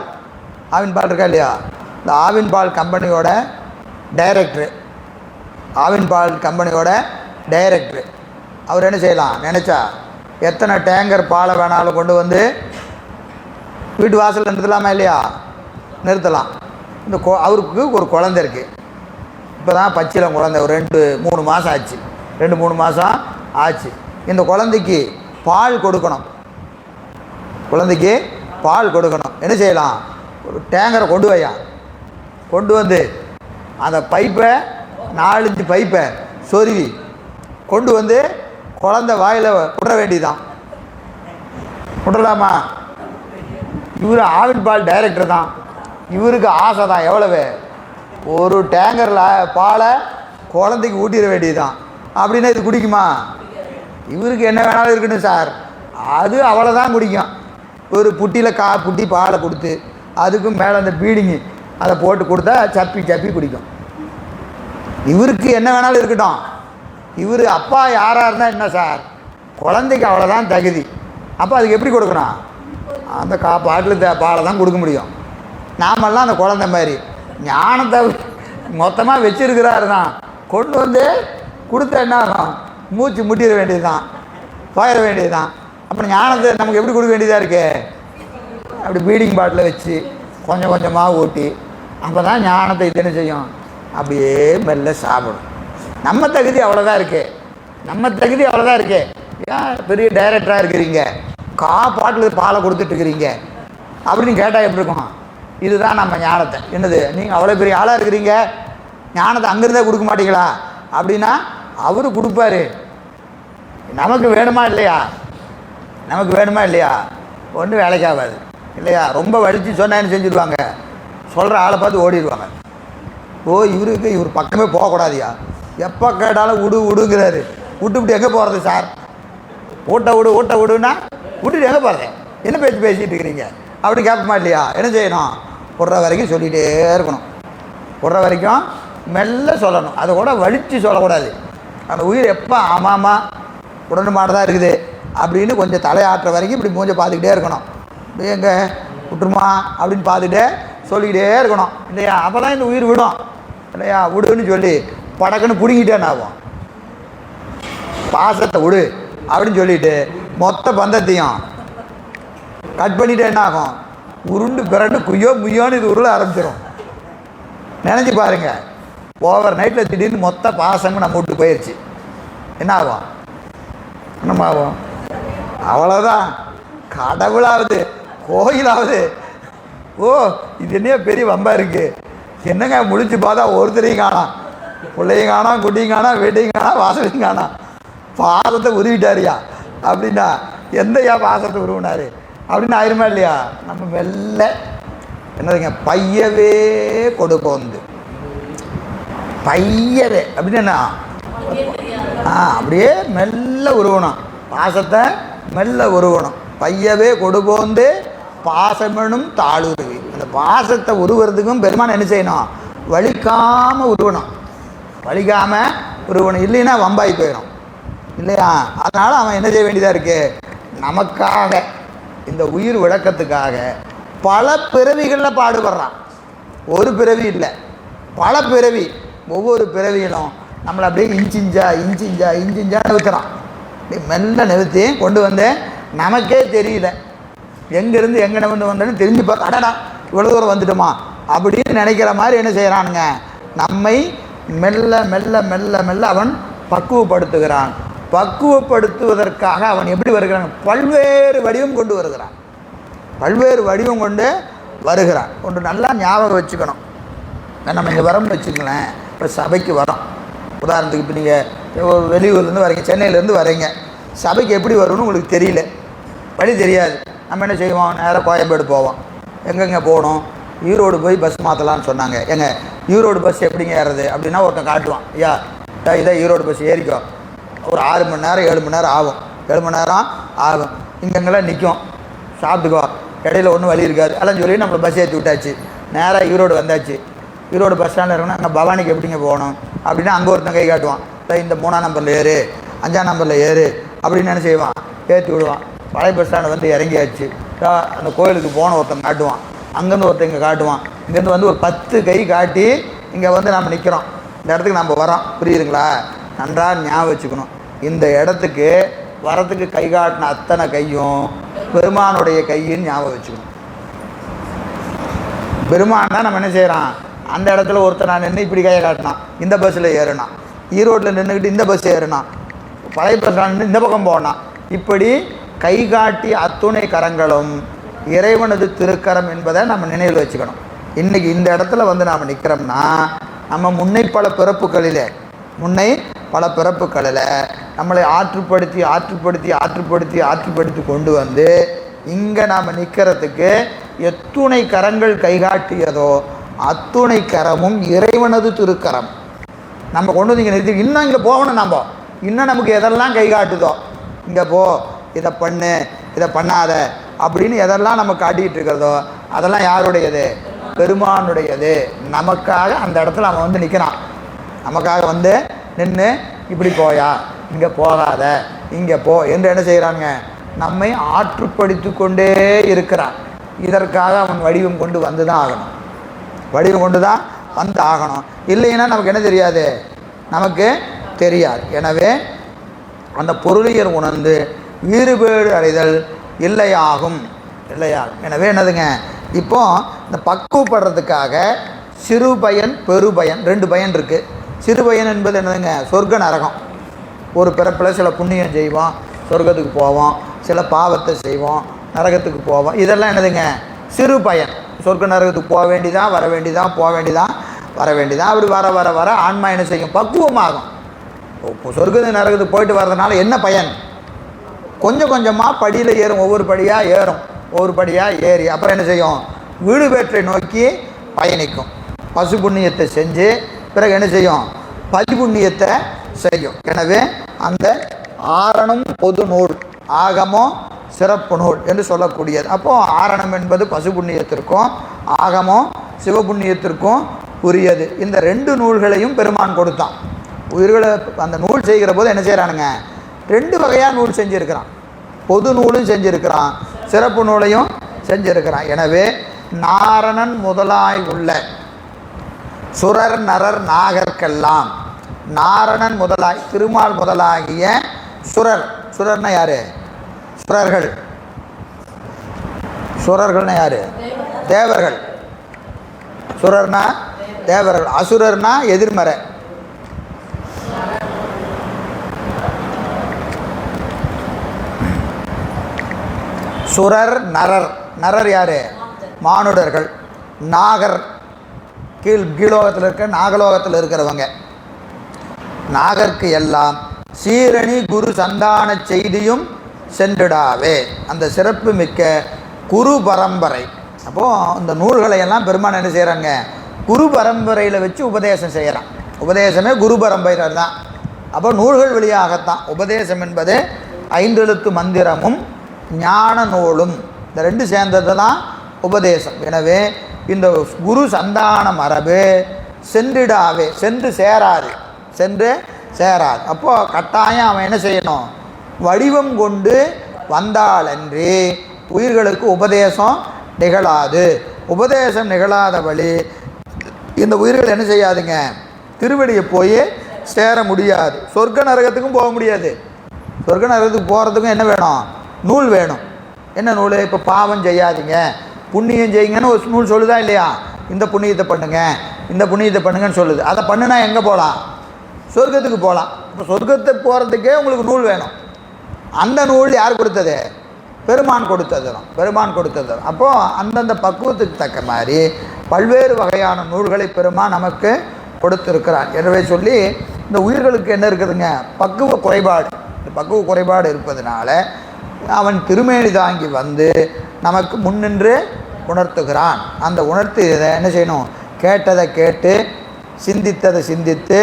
[SPEAKER 1] இருக்கா இல்லையா? இந்த ஆவின் பால் கம்பெனியோட டைரக்டரு அவர் என்ன செய்யலாம்? நினச்சா எத்தனை டேங்கர் பாலை வேணாலும் கொண்டு வந்து வீட்டு வாசலில் நிறுத்தலாமா இல்லையா? நிறுத்தலாம். இந்த அவருக்கு ஒரு குழந்தை இருக்குது. இப்போ தான் பச்சிலம் குழந்தை, ஒரு 2-3 மாதம் ஆச்சு. 2-3 மாதம் ஆச்சு. இந்த குழந்தைக்கு பால் கொடுக்கணும். என்ன செய்யலாம்? ஒரு டேங்கரை கொண்டு வந்து அந்த பைப்பை 4-5 பைப்பை சொருவி கொண்டு வந்து குழந்தை வாயில் விட வேண்டியதான். விடலாமா? இவர் ஆவின் பால் டைரக்டர் தான். இவருக்கு ஆசை தான். எவ்வளவு? ஒரு டேங்கரில் பாலை குழந்தைக்கு ஊட்டிட வேண்டியதுதான். அப்படின்னா இது குடிக்குமா? இவருக்கு என்ன வேணாலும் இருக்கணும் சார், அது அவ்வளோதான் குடிக்கும். ஒரு புட்டி பாலை கொடுத்து அதுக்கும் மேலே அந்த பீடிங்கு அதை போட்டு கொடுத்தா சப்பி குடிக்கும். இவருக்கு என்ன வேணாலும் இருக்கட்டும். இவர் அப்பா யாராக இருந்தால் என்ன சார், குழந்தைக்கு அவ்வளோதான் தகுதி. அப்போ அதுக்கு எப்படி கொடுக்கணும்? அந்த பாட்டில் பாலை தான் கொடுக்க முடியும். நாமெல்லாம் அந்த குழந்தை மாதிரி ஞானத்தை மொத்தமாக வச்சிருக்கிறாரு தான், கொண்டு வந்து கொடுத்த என்ன ஆகும்? மூச்சு முட்டிட வேண்டியது தான், போயிட வேண்டியது தான். அப்புறம் ஞானத்தை நமக்கு எப்படி கொடுக்க வேண்டியதாக இருக்கு? அப்படி பீடிங் பாட்டில் வச்சு கொஞ்சம் கொஞ்சமாக ஊட்டி, அப்போ தான் ஞானத்தை என்ன செய்யும்? அப்படியே மெல்ல சாப்பிடும். நம்ம தகுதி அவ்வளோதான் இருக்குது. ஏன் பெரிய டைரக்டராக இருக்கிறீங்க, பாட்டில் பாலை கொடுத்துட்ருக்கிறீங்க அப்படின்னு கேட்டால் எப்படி இருக்கும்? இதுதான் நம்ம ஞானத்தை. என்னது, நீங்கள் அவ்வளோ பெரிய ஆளாக இருக்கிறீங்க, ஞானத்தை அங்கேருந்தே கொடுக்க மாட்டீங்களா அப்படின்னா அவரு கொடுப்பாரு. நமக்கு வேணுமா இல்லையா? ஒன்றும் வேலைக்கு ஆகாது இல்லையா? ரொம்ப வலிச்சு சொன்னால் என்ன செஞ்சுருவாங்க? சொல்கிற ஆளை பார்த்து ஓடிடுவாங்க. இவர் பக்கமே போகக்கூடாதியா, எப்போ கேட்டாலும் விடுங்கிறாரு. விட்டுவிட்டு எங்கே போகிறது சார்? ஊட்ட விடுன்னா விட்டுட்டு எங்கே போகிறது? என்ன பேசிகிட்டு இருக்கிறீங்க அப்படி கேட்போமா இல்லையா? என்ன செய்யணும்? விடுற வரைக்கும் சொல்லிகிட்டே இருக்கணும். விடுற வரைக்கும் மெல்ல சொல்லணும். அதை கூட வலிச்சு சொல்லக்கூடாது. அந்த உயிர் எப்போ ஆமாம்மா உடன்பாடு தான் இருக்குது அப்படின்னு கொஞ்சம் தலையாட்டுற வரைக்கும் இப்படி மூஞ்சை பார்த்துக்கிட்டே இருக்கணும். எங்கே விட்டுருமா அப்படின்னு பார்த்துட்டே சொல்லிக்கிட்டே இருக்கணும் இல்லையா? அப்போ தான் இந்த உயிர் விடும் இல்லையா? விடுன்னு சொல்லி படக்குன்னு பிடிங்கிட்டே ஆகும். பாசத்தை விடு அப்படின்னு சொல்லிட்டு மொத்த பந்தத்தையும் கட் பண்ணிவிட்டு என்ன ஆகும்? உருண்டு பிறண்டு முய்யோன்னு இது உருள ஆரம்பிச்சிடும். நினச்சி பாருங்கள், ஓவர் நைட்டில் திடீர்னு மொத்த பாசமும் நம்ம விட்டு போயிடுச்சு, என்ன ஆகும்? அவ்வளோதான். கடவுளாவது கோயிலாவது இது என்ன பெரிய வம்பா இருக்குது, என்னங்க முடிச்சு பார்த்தா ஒருத்தரையும் காணோம், பிள்ளையும் காணோம், குட்டியும் காணோம், வீட்டையும் காணோம், வாசலையும் காணோம். பாசத்தை உருவிட்டாரியா அப்படின்னா எந்தையா பாசத்தை உருவினார் அப்படின்னு ஆயிருமா இல்லையா? நம்ம மெல்ல என்னதுங்க, பையவே கொடுப்போம். பையவே அப்படின்னா அப்படியே மெல்ல உருவணும், பாசத்தை மெல்ல உருவணும். பையவே கொடுபோந்து பாசமெனும் தாளுருவி. அந்த பாசத்தை உருவுறதுக்கும் பெருமான் என்ன செய்யணும்? வலிக்காமல் உருவணும். இல்லைன்னா வம்பாய் போயிடும் இல்லையா? அதனால் அவன் என்ன செய்ய வேண்டியதாக இருக்குது? நமக்காக இந்த உயிர் விளக்கத்துக்காக பல பிறவிகளில் பாடுபடுறான். ஒரு பிறவி இல்லை, பல பிறவி. ஒவ்வொரு பிறவியிலும் நம்மளை அப்படியே இஞ்சிஞ்சா நிறுத்துறான். அப்படியே மெல்ல நிறுத்தி கொண்டு வந்து நமக்கே தெரியல எங்கேருந்து எங்கே வந்து வந்தேன்னு தெரிஞ்சு பார்க்க, அடடா இவ்வளோ தூரம் வந்துட்டோமா அப்படின்னு நினைக்கிற மாதிரி என்ன செய்கிறானுங்க, நம்மை மெல்ல மெல்ல மெல்ல மெல்ல அவன் பக்குவப்படுத்துகிறான். பக்குவப்படுத்துவதற்காக அவன் எப்படி வருகிறான், பல்வேறு வடிவம் கொண்டு வருகிறான். பல்வேறு வடிவம் கொண்டு வருகிறான். ஒன்று நல்லா ஞாபகம் வச்சுக்கணும். நம்ம இங்கே வரோம்னு வச்சுக்கலாம். இப்போ சபைக்கு வரோம். உதாரணத்துக்கு இப்போ நீங்கள் வெளியூர்லேருந்து வரீங்க, சென்னையிலேருந்து வரீங்க. சபைக்கு எப்படி வரும்னு உங்களுக்கு தெரியல, வழி தெரியாது. நம்ம என்ன செய்வோம், நேராக கோயம்பேடு போவோம். எங்கெங்கே போகணும், ஈரோடு போய் பஸ் மாற்றலான்னு சொன்னாங்க. எங்க ஈரோடு பஸ் எப்படிங்க ஏறுறது அப்படின்னா ஒருத்தன் காட்டுவான். ஐயா இதை ஈரோடு பஸ் ஏறிக்கோ, ஒரு 6 மணி நேரம் 7 மணி நேரம் ஆகும், 7 மணி நேரம் ஆகும். இங்கெங்கெல்லாம் நிற்கும், சாப்பிட்டுக்கோ, இடையில ஒன்றும் வழி இருக்காது எல்லாம் சொல்லி நம்மளை பஸ் ஏற்றி விட்டாச்சு. நேராக ஈரோடு வந்தாச்சு. ஈரோடு பஸ் ஸ்டாண்டில் இருக்கணும். அங்கே பவானிக்கு எப்படிங்க போகணும் அப்படின்னா அங்கே ஒருத்தன் கை காட்டுவான். இந்த 3ஆம் நம்பரில் ஏறு, 5ஆம் நம்பரில் ஏறு அப்படின்னு என்ன செய்வான், ஏற்றி விடுவான். பழைய பஸ் ஸ்டாண்டு வந்து இறங்கியாச்சு. அந்த கோயிலுக்கு போன ஒருத்தன் காட்டுவான். அங்கேருந்து ஒருத்தன் இங்கே காட்டுவான். இங்கேருந்து வந்து ஒரு 10 கை காட்டி இங்கே வந்து நம்ம நிற்கிறோம். இந்த இடத்துக்கு நம்ம வரோம். புரியுதுங்களா? நன்றாக ஞாபகம் வச்சுக்கணும். இந்த இடத்துக்கு வரத்துக்கு கை காட்டின அத்தனை கையும் பெருமானுடைய கையின்னு ஞாபகம் வச்சுக்கணும். பெருமான் தான் நம்ம என்ன செய்கிறான், அந்த இடத்துல ஒருத்தர் நான் நின்று இப்படி கையை காட்டினான், இந்த பஸ்ஸில் ஏறினான். ஈரோட்டில் நின்றுக்கிட்டு இந்த பஸ் ஏறினான். பழைய பஸ் ஸ்டாண்டு இந்த பக்கம் போனான். இப்படி கை காட்டி அத்துணை கரங்களும் இறைவனது திருக்கரம் என்பதை நம்ம நினைவில் வச்சுக்கணும். இன்றைக்கி இந்த இடத்துல வந்து நாம் நிற்கிறோம்னா நம்ம முன்னை பல பிறப்புகளில் நம்மளை ஆற்றுப்படுத்தி கொண்டு வந்து இங்கே நாம் நிற்கிறதுக்கு எத்துணை கரங்கள் கைகாட்டியதோ அத்துணை கரமும் இறைவனது திருக்கரம் நம்ம கொண்டு வந்து இங்கே நிறுத்தி. இன்னும் இங்கே போகணும். நம்ம இன்னும் நமக்கு எதெல்லாம் கை காட்டுதோ, இங்கே போ, இதை பண்ணு, இதை பண்ணாத அப்படின்னு எதெல்லாம் நம்ம காட்டிகிட்டு இருக்கிறதோ அதெல்லாம் யாருடையது, பெருமானுடையது. நமக்காக அந்த இடத்துல அவன் வந்து நிற்கிறான். நமக்காக வந்து நின்று இப்படி போயா, இங்கே போகாத, இங்கே போ என்று என்ன செய்கிறாங்க, நம்மை ஆற்றுப்படுத்தி கொண்டே இருக்கிறான். இதற்காக அவன் வடிவம் கொண்டு வந்து தான் ஆகணும். வடிவம் கொண்டு தான் வந்து ஆகணும். இல்லைன்னா நமக்கு என்ன தெரியாது, நமக்கு தெரியாது. எனவே அந்த பொருளியர் உணர்ந்து ஈறுபேடு அடைதல் இல்லையாகும். எனவே என்னதுங்க, இப்போ இந்த பக்குவப்படுறதுக்காக சிறு பயன் பெரு பயன் 2 பயன் இருக்குது. சிறு பயன் என்பது என்னதுங்க, சொர்க்க நரகம். ஒரு பிறப்பில் சில புண்ணியம் செய்வோம், சொர்க்கத்துக்கு போவோம், சில பாவத்தை செய்வோம், நரகத்துக்கு போவோம். இதெல்லாம் என்னதுங்க, சிறு பயன். சொர்க்க நரகத்துக்கு போக வேண்டிதான், வர வேண்டிதான், போக வேண்டிதான், வர வேண்டிதான். அப்படி வர வர வர ஆன்மா என்ன செய்யும், பக்குவமாகும். இப்போ சொர்க்கத்துக்கு நரகத்துக்கு போயிட்டு வர்றதுனால என்ன பயன், கொஞ்சம் கொஞ்சமாக படியில் ஏறும், ஒவ்வொரு படியாக ஏறி அப்புறம் என்ன செய்யும், வீடு பேற்றை நோக்கி பயணிக்கும். பசு புண்ணியத்தை செஞ்சு பிறகு என்ன செய்யும், பதி புண்ணியத்தை செய்யும். எனவே அந்த ஆரணம் பொது நூல், ஆகமம் சிறப்பு நூல் என்று சொல்லக்கூடியது. அப்போது ஆரணம் என்பது பசு புண்ணியத்திற்கும் ஆகமம் சிவபுண்ணியத்திற்கும் உரியது. இந்த 2 நூல்களையும் பெருமான் கொடுத்தான். உயிர்களை அந்த நூல் செய்கிற போது என்ன செய்கிறானுங்க, 2 வகையாக நூல் செஞ்சுருக்கிறான். பொது நூலும் செஞ்சுருக்கிறான், சிறப்பு நூலையும் செஞ்சுருக்கிறான். எனவே நாரணன் முதலாய் உள்ள சுரர் நரர் நாகர்க்கெல்லாம், நாரணன் முதலாய் திருமால் முதலாகிய சுரர்னா யாரு, சுரர்கள்னா யாரு, தேவர்கள். சுரர்னா தேவர்கள், அசுரர்னா எதிர்மறை. சுரர் நரர் யாரு, மானுடர்கள். நாகர் கீழோகத்தில் இருக்க நாகலோகத்தில் இருக்கிறவங்க. நாகர்க்கு எல்லாம் சீரணி குரு சந்தான செய்தியும் சென்றிடாவே, அந்த சிறப்பு மிக்க குரு பரம்பரை. அப்போது இந்த நூல்களை எல்லாம் பெருமான் என்ன செய்கிறாங்க, குரு பரம்பரையில் வச்சு உபதேசம் செய்கிறான். உபதேசமே குரு பரம்பரை தான். அப்போ நூல்கள் வழியாகத்தான் உபதேசம் என்பது 5 எழுத்து மந்திரமும் ஞான நூலும், இந்த 2 சேர்ந்தது தான் உபதேசம். எனவே இந்த குரு சந்தான மரபு சென்றிடாவே, சென்று சேராது. அப்போது கட்டாயம் அவன் என்ன செய்யணும், வடிவம் கொண்டு வந்தாலன்றி உயிர்களுக்கு உபதேசம் நிகழாது. உபதேசம் நிகழாத வழி இந்த உயிர்கள் என்ன செய்யாதுங்க, திருவடியை போய் சேர முடியாது. சொர்க்க நரகத்துக்கும் போக முடியாது. சொர்க்க நரகத்துக்கு போகிறதுக்கும் என்ன வேணும், நூல் வேணும். என்ன நூல், இப்போ பாவம் செய்யாதீங்க, புண்ணியம் செய்யுங்கன்னு ஒரு நூல் சொல்லுதா இல்லையா? இந்த புண்ணியத்தை பண்ணுங்க, இந்த புண்ணியத்தை பண்ணுங்கன்னு சொல்லுது. அதை பண்ணுனா எங்கே போகலாம்? சொர்க்கத்துக்கு போகலாம். இப்போ சொர்க்கத்துக்கு போகிறதுக்கே உங்களுக்கு நூல் வேணும். அந்த நூல் யார் கொடுத்தது? பெருமான் கொடுத்தது தான். பெருமான் கொடுத்தது. அப்போது அந்தந்த பக்குவத்துக்கு தக்க மாதிரி பல்வேறு வகையான நூல்களை பெருமான் நமக்கு கொடுத்துருக்கிறார். எனவே சொல்லி இந்த உயிர்களுக்கு என்ன இருக்குதுங்க? பக்குவ குறைபாடு. இந்த பக்குவ குறைபாடு இருப்பதனால அவன் திருமேனி தாங்கி வந்து நமக்கு முன்னின்று உணர்த்துகிறான். அந்த உணர்த்து என்ன செய்யணும்? கேட்டதை கேட்டு, சிந்தித்ததை சிந்தித்து,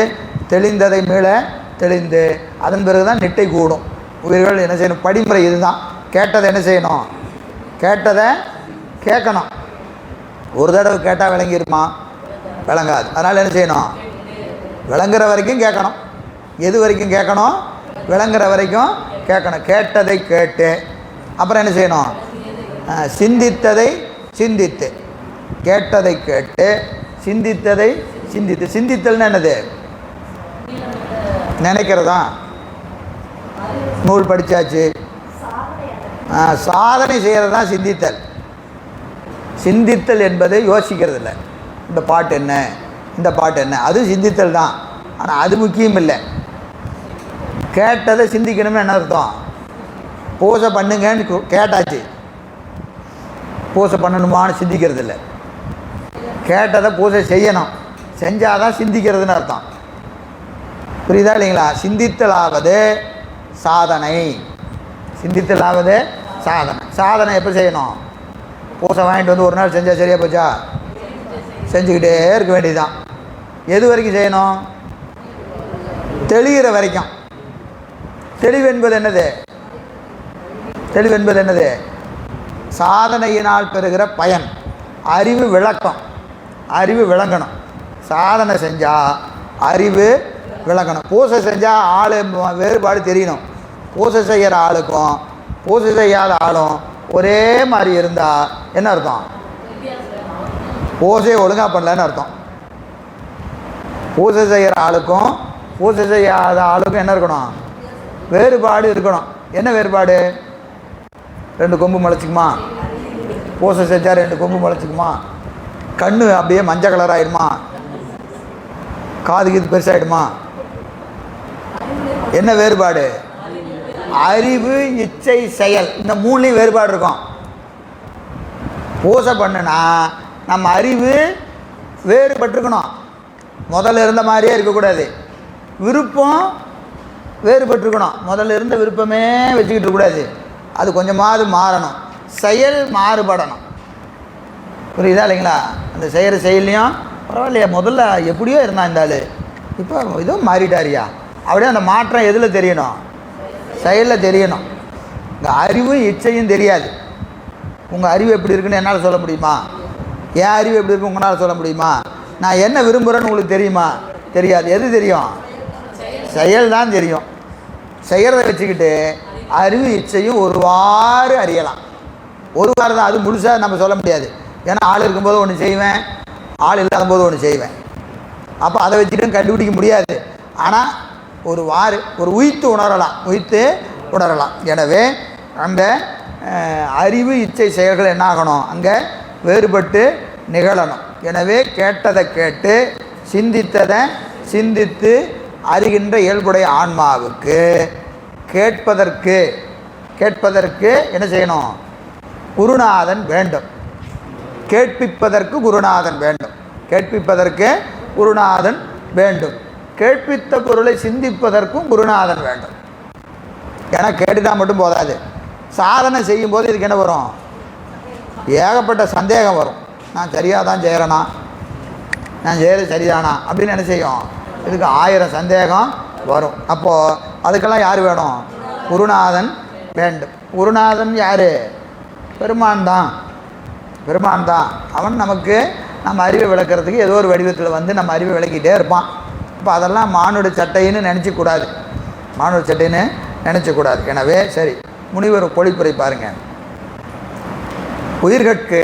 [SPEAKER 1] தெளிந்ததை மீள தெளிந்து, அதன் பிறகு தான் நிட்டை கூடும். உயிர்கள் என்ன செய்யணும்? படிமுறை இதுதான். கேட்டதை என்ன செய்யணும்? கேட்டதை கேட்கணும். ஒரு தடவை கேட்டால் விளங்கிருமா? விளங்காது. அதனால் என்ன செய்யணும்? விளங்குற வரைக்கும் கேட்கணும். எது வரைக்கும் கேட்கணும்? விளங்குற வரைக்கும் கேட்கணும். கேட்டதை கேட்டு அப்புறம் என்ன செய்யணும்? சிந்தித்ததை சிந்தித்து, கேட்டதை கேட்டு சிந்தித்ததை சிந்தித்து. சிந்தித்தல்னு என்னது? நினைக்கிறதா? நூல் படித்தாச்சு, சாதனை செய்கிறது தான் சிந்தித்தல். சிந்தித்தல் என்பது யோசிக்கிறது இல்லை. இந்த பாட்டு என்ன, இந்த பாட்டு என்ன, அது சிந்தித்தல் தான். ஆனால் அது முக்கியம் இல்லை. கேட்டதை சிந்திக்கணும்னு என்ன அர்த்தம்? பூசை பண்ணுங்கன்னு கேட்டாச்சு, பூசை பண்ணணுமான்னு சிந்திக்கிறது இல்லை. கேட்டதை பூசை செய்யணும், செஞ்சால் தான் சிந்திக்கிறதுன்னு அர்த்தம். புரியுதா இல்லைங்களா? சிந்தித்தலாவது சாதனை. சிந்தித்தலாவது சாதனை. சாதனை எப்போ செய்யணும்? பூசை வாங்கிட்டு வந்து ஒரு நாள் செஞ்சால் சரியாக போச்சா? செஞ்சுக்கிட்டே இருக்க வேண்டியதுதான். எது வரைக்கும் செய்யணும்? தெளிகிற வரைக்கும். தெளிவு என்பது என்னது? தெளிவு என்பது என்னது? சாதனையினால் பெறுகிற பயன், அறிவு விளக்கம். அறிவு விளங்கணும். சாதனை செஞ்சால் அறிவு விளங்கணும். பூசை செஞ்சால் ஆள் வேறுபாடு தெரியணும். பூசை செய்கிற ஆளுக்கும் பூசை செய்யாத ஆளும் ஒரே மாதிரி இருந்தால் என்ன அர்த்தம்? பூசையை ஒழுங்காக பண்ணலன்னு அர்த்தம். பூசை செய்கிற ஆளுக்கும் பூசை செய்யாத ஆளுக்கும் என்ன இருக்கணும்? வேறுபாடு இருக்கணும். என்ன வேறுபாடு? 2 கொம்பு முளைச்சிக்குமா? பூசை செஞ்சால் 2 கொம்பு முளைச்சிக்குமா? கண் அப்படியே மஞ்சள் கலர் ஆகிடுமா? காது பெருசாகிடுமா? என்ன வேறுபாடு? அறிவு, இச்சை, செயல். இந்த 3லையும் வேறுபாடு இருக்கும். பூசை பண்ணுனா நம்ம அறிவு வேறுபட்டிருக்கணும். முதல்ல இருந்த மாதிரியே இருக்கக்கூடாது. விருப்பம் வேறுபட்டிருக்கணும். முதல்ல இருந்த விருப்பமே வச்சுக்கிட்டு இருக்கக்கூடாது. அது கொஞ்சமாவது மாறணும். செயல் மாறுபடணும். புரியுதா இல்லைங்களா? அந்த செய்கிற செயல்லையும் பரவாயில்லையா, முதல்ல எப்படியோ இருந்தான் இந்த ஆள், இப்போ இதுவும் மாறிட்டாரியா, அப்படியே அந்த மாற்றம் எதில் தெரியணும்? செயலில் தெரியணும். இந்த அறிவும் இச்சையும் தெரியாது. உங்கள் அறிவு எப்படி இருக்குன்னு என்னால் சொல்ல முடியுமா? என் அறிவு எப்படி இருக்கு உங்களால் சொல்ல முடியுமா? நான் என்ன விரும்புகிறேன்னு உங்களுக்கு தெரியுமா? தெரியாது. எது தெரியும்? செயல் தான் தெரியும். செய்கிறத வச்சுக்கிட்டு அறிவு இச்சையும் ஒருவாறு அறியலாம். ஒரு வாரம் தான், அது முழுசாக நம்ம சொல்ல முடியாது. ஏன்னா ஆள் இருக்கும்போது ஒன்று செய்வேன், ஆள் இல்லாத போது ஒன்று செய்வேன். அப்போ அதை வச்சுட்டு கண்டுபிடிக்க முடியாது. ஆனால் ஒரு உயித்து உணரலாம். எனவே அந்த அறிவு இச்சை செயல்கள் என்ன ஆகணும்? அங்கே வேறுபட்டு நிகழணும். எனவே கேட்டதை கேட்டு, சிந்தித்ததை சிந்தித்து அறிகின்ற இயல்புடைய ஆன்மாவுக்கு கேட்பதற்கு என்ன செய்யணும்? குருநாதன் வேண்டும். கேட்பிப்பதற்கு குருநாதன் வேண்டும். கேட்பித்த பொருளை சிந்திப்பதற்கும் குருநாதன் வேண்டும். ஏன்னா கேட்டுட்டா மட்டும் போதாது. சாதனை செய்யும்போது இதுக்கு என்ன வரும்? ஏகப்பட்ட சந்தேகம் வரும். நான் சரியாக தான் செய்கிறேனா, நான் செய்கிறது சரிதானா அப்படின்னு என்ன செய்யும்? இதுக்கு 1000 சந்தேகம் வரும். அப்போது அதுக்கெல்லாம் யார் வேணும்? குருநாதன் வேண்டும். குருநாதன் யார்? பெருமான் தான். அவன் நமக்கு நம்ம அறிவை விளக்கிறதுக்கு ஏதோ ஒரு வடிவத்தில் வந்து நம்ம அறிவை விளக்கிட்டே இருப்பான். இப்போ அதெல்லாம் மானுட சட்டைன்னு நினச்சக்கூடாது. எனவே சரி, முனிவர் பொழிப்புரை பாருங்கள். உயிர்கட்கு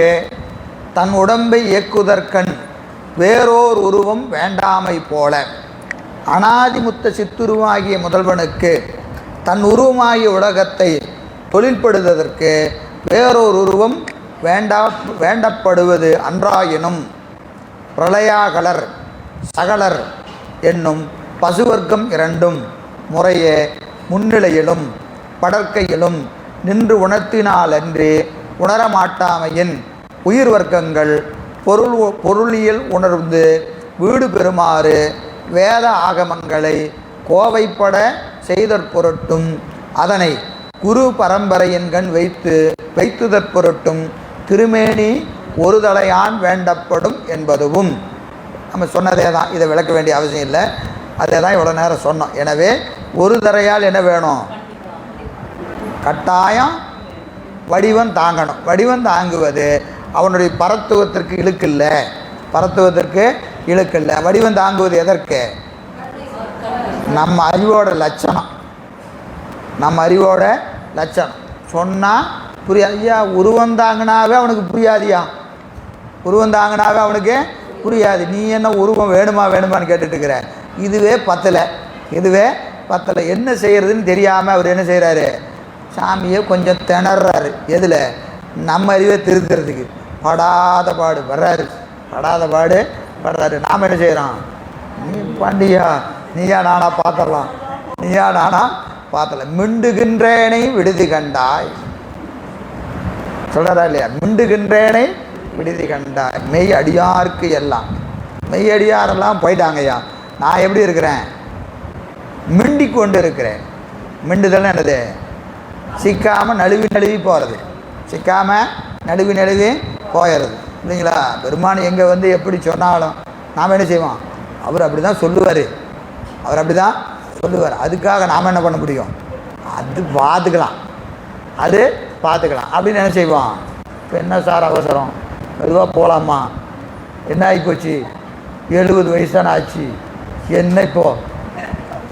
[SPEAKER 1] தன் உடம்பை இயக்குதற்கண் வேறோர் உருவம் வேண்டாமை போல அனாதிமுத்த சித்துருவாகிய முதல்வனுக்கு தன் உருவமாகிய உலகத்தை தொழில்படுவதற்கு வேறோர் உருவம் வேண்டப்படுவது அன்றாயினும் பிரளயாகலர் சகலர் என்னும் பசுவர்க்கம் இரண்டும் முறையே முன்னிலையிலும் படற்கையிலும் நின்று உணர்த்தினாலன்றி உணரமாட்டாமையின் உயிர் வர்க்கங்கள் பொருளியல் உணர்ந்து வீடு பெறுமாறு வேத ஆகமங்களை கோவைப்பட செய்தற்பொருட்டும் அதனை குரு பரம்பரையின்கண் வைத்துதற்பொருட்டும் திருமேனி ஒரு தலையான் வேண்டப்படும் என்பதுவும். நம்ம சொன்னதே தான், இதை விளக்க வேண்டிய அவசியம் இல்லை, அதே தான் இவ்வளோ நேரம் சொன்னோம். எனவே ஒரு தரையால் என்ன வேணும்? கட்டாயம் வடிவம் தாங்கணும். வடிவம் தாங்குவது அவனுடைய பரத்துவத்திற்கு இழுக்கில்லை, பரத்துவத்திற்கு இழுக்கில்லை. வடிவம் தாங்குவது எதற்கு? நம்ம அறிவோட லட்சணம், நம்ம அறிவோட லட்சணம். சொன்னால் புரியாது. ஐயா உருவம் தாங்கினாவே அவனுக்கு புரியாதியா, உருவம் தாங்கினாவே அவனுக்கு புரியாது. நீ என்ன உருவம் வேணுமான்னு கேட்டுட்டு இருக்கிற. இதுவே பத்தலை, இதுவே பத்தலை. என்ன செய்கிறதுன்னு தெரியாமல் அவர் என்ன செய்கிறாரு? சாமியை கொஞ்சம் திணறாரு. எதில்? நம்ம அறிவை திருத்துறதுக்கு படாத பாடு வர்றாரு, படாத பாடு வர்றாரு. நாம் என்ன செய்கிறோம்? நீ பாண்டியா, நீயா நானா பார்த்துடலாம், நீயா நானா பார்த்துடலாம். மிண்டுகின்றேனை விடுதி கண்டாய் சொல்கிறா இல்லையா? மிண்டுகின்றேனை விடுதி கண்டாய். மெய் அடியாருக்கு எல்லாம், மெய் அடியாரெல்லாம் போயிட்டாங்கய்யா. நான் எப்படி இருக்கிறேன்? மிண்டி கொண்டு இருக்கிறேன். மிண்டுதல் என்னது? சிக்காமல் நழுவி போகிறது, சிக்காமல் நழுவி போயிடுறது இல்லைங்களா? பெருமான் எங்கே வந்து எப்படி சொன்னாலும் நாம் என்ன செய்வோம்? அவர் அப்படி தான் சொல்லுவார், அவர் அப்படி தான் சொல்லுவார். அதுக்காக நாம் என்ன பண்ண முடியும்? அது பார்த்துக்கலாம், அது பார்த்துக்கலாம் அப்படின்னு என்ன செய்வோம்? இப்போ என்ன சார் அவசரம், மெதுவாக போகலாமா, என்ன ஆகிப்போச்சு, 70 வயசு தானே ஆச்சு, என்ன இப்போது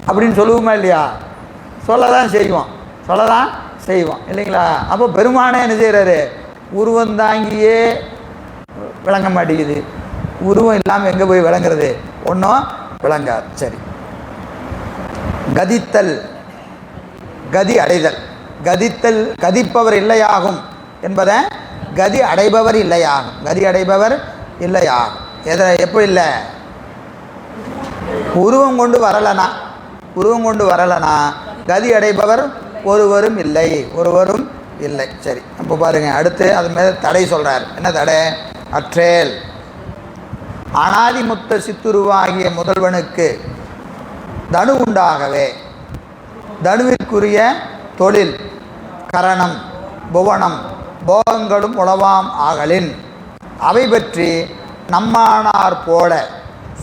[SPEAKER 1] அப்படின்னு சொல்லுவோமா இல்லையா? சொல்லதான் செய்வோம் இல்லைங்களா? அப்போ பெருமானே என்ன செய்கிறாரு? உருவம் தாங்கியே விளங்க மாட்டேங்குது. உருவம் இல்லாமல் எங்கே போய் விளங்குறது? ஒன்றும் விளங்காது. சரி, கதித்தல், கதி அடைதல். கதித்தல் கதிப்பவர் இல்லையாகும் என்பதை கதி அடைபவர் இல்லையாகும். கதி அடைபவர் இல்லையாகும். எப்போ இல்லை? உருவம் கொண்டு வரலனா கதி அடைபவர் ஒருவரும் இல்லை. சரி, அப்போ பாருங்கள், அடுத்து அது மேலே தடை சொல்கிறார். என்ன தடை? அற்றேல் அனாதிமுத்த சித்துருவாகிய முதல்வனுக்கு தனு உண்டாகவே தனுவிற்குரிய தொழில் கரணம் புவனம் போகங்களும் உளவாம் ஆகலின் அவை பற்றி நம்மானார் போல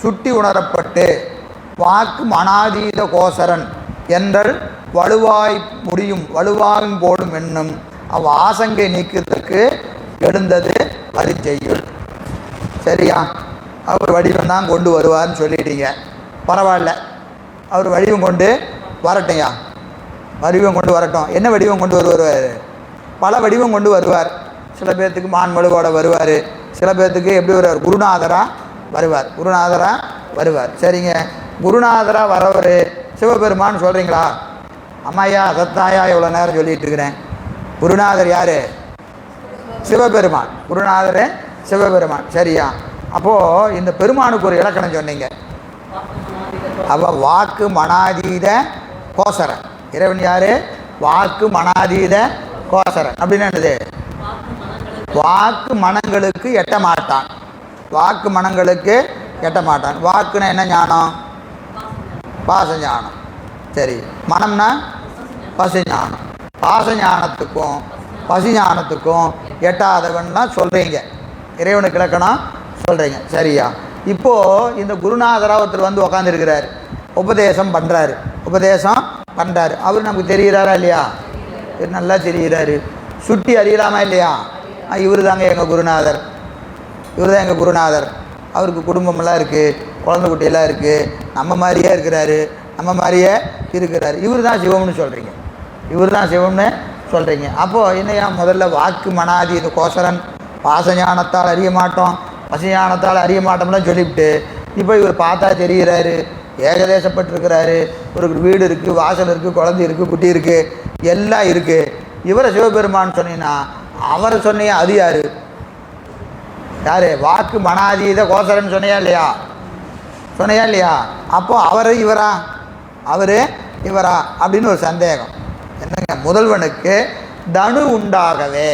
[SPEAKER 1] சுட்டி உணரப்பட்டு வாக்கு அனாதீத கோசரன் என்றல் வலுவாயும் போடும் என்னும் ஆசங்கை நீக்கத்துக்கு எழுந்தது வரிச்செய்யுள். சரியா? அவர் வடிவம் தான் கொண்டு வருவார்னு சொல்லிட்டீங்க, பரவாயில்ல. அவர் வடிவம் கொண்டு வரட்டையா, வடிவம் கொண்டு வரட்டும். என்ன வடிவம் கொண்டு வருவார்? பல வடிவம் கொண்டு வருவார். சில பேர்த்துக்கு மான்மழுவோட வருவார், சில பேர்த்துக்கு எப்படி வருவார்? குருநாதராக வருவார். சரிங்க, குருநாதராக வரவர் சிவபெருமான்னு சொல்கிறீங்களா? அம்மாயா அதைத்தாயா இவ்வளோ நேரம் சொல்லிகிட்டு இருக்கிறேன். குருநாதர் யார்? சிவபெருமான். குருநாதர் சிவபெருமான். சரியா? அப்போது இந்த பெருமானுக்கு ஒரு இலக்கணம் சொன்னீங்க. வாக்கு மனாதீத கோசரன். இறைவன் யார்? வாக்கு மனாதீத கோசரன். அப்படின்னு என்னது? வாக்கு மனங்களுக்கு எட்ட மாட்டான். வாக்கு மனங்களுக்கு எட்ட மாட்டான். வாக்குன்னா என்ன ஞானம்? பாச ஞானம். சரி, மனம்னா பசு ஞானம். பாச ஞானத்துக்கும் பசு ஞானத்துக்கும் எட்டாதவன்லாம் சொல்கிறீங்க, இறைவனுக்கு இலக்கணம் சொல்கிறீங்க. சரியா? இப்போது இந்த குருநாதராக ஒருத்தர் வந்து உக்காந்துருக்கிறார், உபதேசம் பண்ணுறாரு. அவர் நமக்கு தெரிகிறாரா இல்லையா? நல்லா தெரிகிறாரு. சுட்டி அறியலாமா இல்லையா? இவர் தாங்க எங்கள் குருநாதர், அவருக்கு குடும்பமெல்லாம் இருக்குது, குழந்தை குட்டியெல்லாம் இருக்குது, நம்ம மாதிரியே இருக்கிறாரு. இவர் தான் சிவம்னு சொல்கிறீங்க. அப்போது என்னையா? முதல்ல வாக்கு மனாதி இது கோசரன், பாசஞானத்தால் அறிய மாட்டோம், பசுஞானத்தால் அறிய மாட்டோம்லாம் சொல்லிவிட்டு இப்போ இவர் பார்த்தா தெரிகிறாரு, ஏகதேசப்பட்டிருக்கிறாரு, ஒரு வீடு இருக்குது, வாசல் இருக்குது, குழந்தை இருக்குது, குட்டி இருக்குது, எல்லாம் இருக்குது. இவரை சிவபெருமான்னு சொன்னீங்கன்னா அவரை சொன்னியா, அது யாரு? யாரு? வாக்கு மனாதீத கோசரன் சொன்னியா இல்லையா? சொன்னியா இல்லையா? அப்போ அவரு இவரா, அவரு இவரா அப்படின்னு ஒரு சந்தேகம். என்னங்க, முதல்வனுக்கு தனு உண்டாகவே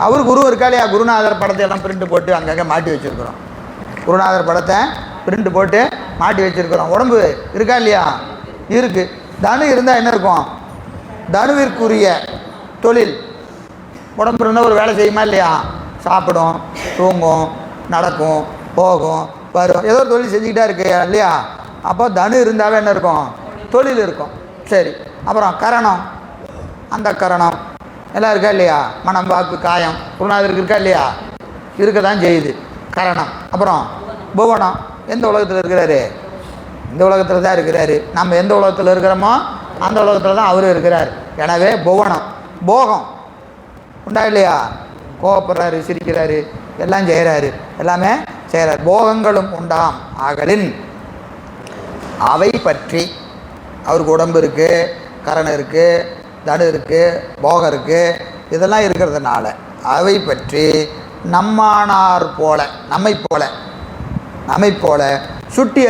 [SPEAKER 1] அவர் குரு இருக்கா இல்லையா? குருநாதர் படத்தை எல்லாம் பிரிண்ட் போட்டு அங்கங்கே மாட்டி வச்சுருக்குறோம். குருநாதர் படத்தை பிரிண்ட் போட்டு மாட்டி வச்சுருக்குறோம். உடம்பு இருக்கா இல்லையா? இருக்குது. தனு இருந்தால் என்ன இருக்கும்? தனுவிற்குரிய தொழில். உடம்பு இருந்தால் ஒரு வேலை செய்யுமா இல்லையா? சாப்பிடும், தூங்கும், நடக்கும், போகும், வரும், ஏதோ ஒரு தொழில் செஞ்சுக்கிட்டே இருக்கு இல்லையா? அப்போ தனு இருந்தாவே என்ன இருக்கும்? தொழில் இருக்கும். சரி, அப்புறம் கரணம், அந்த கரணம் எல்லாம் இருக்கா இல்லையா? மனம், வாக்கு, காயம் குருநாதருக்கு இருக்கா இல்லையா? இருக்க தான் செய்யுது கரணம். அப்புறம் புவனம், எந்த உலகத்தில் இருக்கிறாரு? இந்த உலகத்தில் தான் இருக்கிறாரு. நம்ம எந்த உலகத்தில் இருக்கிறோமோ அந்த உலகத்தில் தான் அவரும் இருக்கிறார். எனவே புவனம், போகம் உண்டா இல்லையா? கோவப்படுறாரு, சிரிக்கிறாரு, எல்லாம் செய்கிறாரு, எல்லாமே செய்கிறார். போகங்களும் உண்டாம் ஆகலின் அவை பற்றி, அவருக்கு உடம்பு இருக்குது, கரணம் இருக்குது, தடு இருக்குது, போகம் இருக்குது, இதெல்லாம் இருக்கிறதுனால அவை பற்றி நம்மானார் போல, நம்மை போல சுட்டி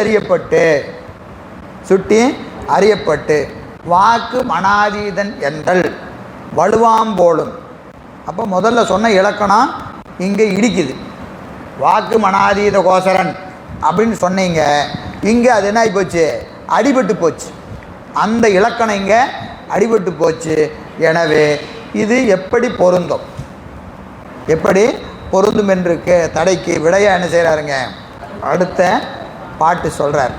[SPEAKER 1] அறியப்பட்டு வாக்கு மனாதீதன் என்றல் வலுவாம் போலும். அப்போ முதல்ல சொன்ன இலக்கணம் இங்கே இடிக்குது. வாக்கு மனாதீத கோசரன் அப்படின்னு சொன்னீங்க, இங்கே அது என்ன ஆகி போச்சு? அடிபட்டு போச்சு. அந்த இலக்கணம் இங்கே அடிபட்டு போச்சு. எனவே இது எப்படி பொருந்தும் என்று தடைக்கு விடையா என்ன செய்கிறாருங்க? அடுத்த பாட்டு சொல்கிறார்.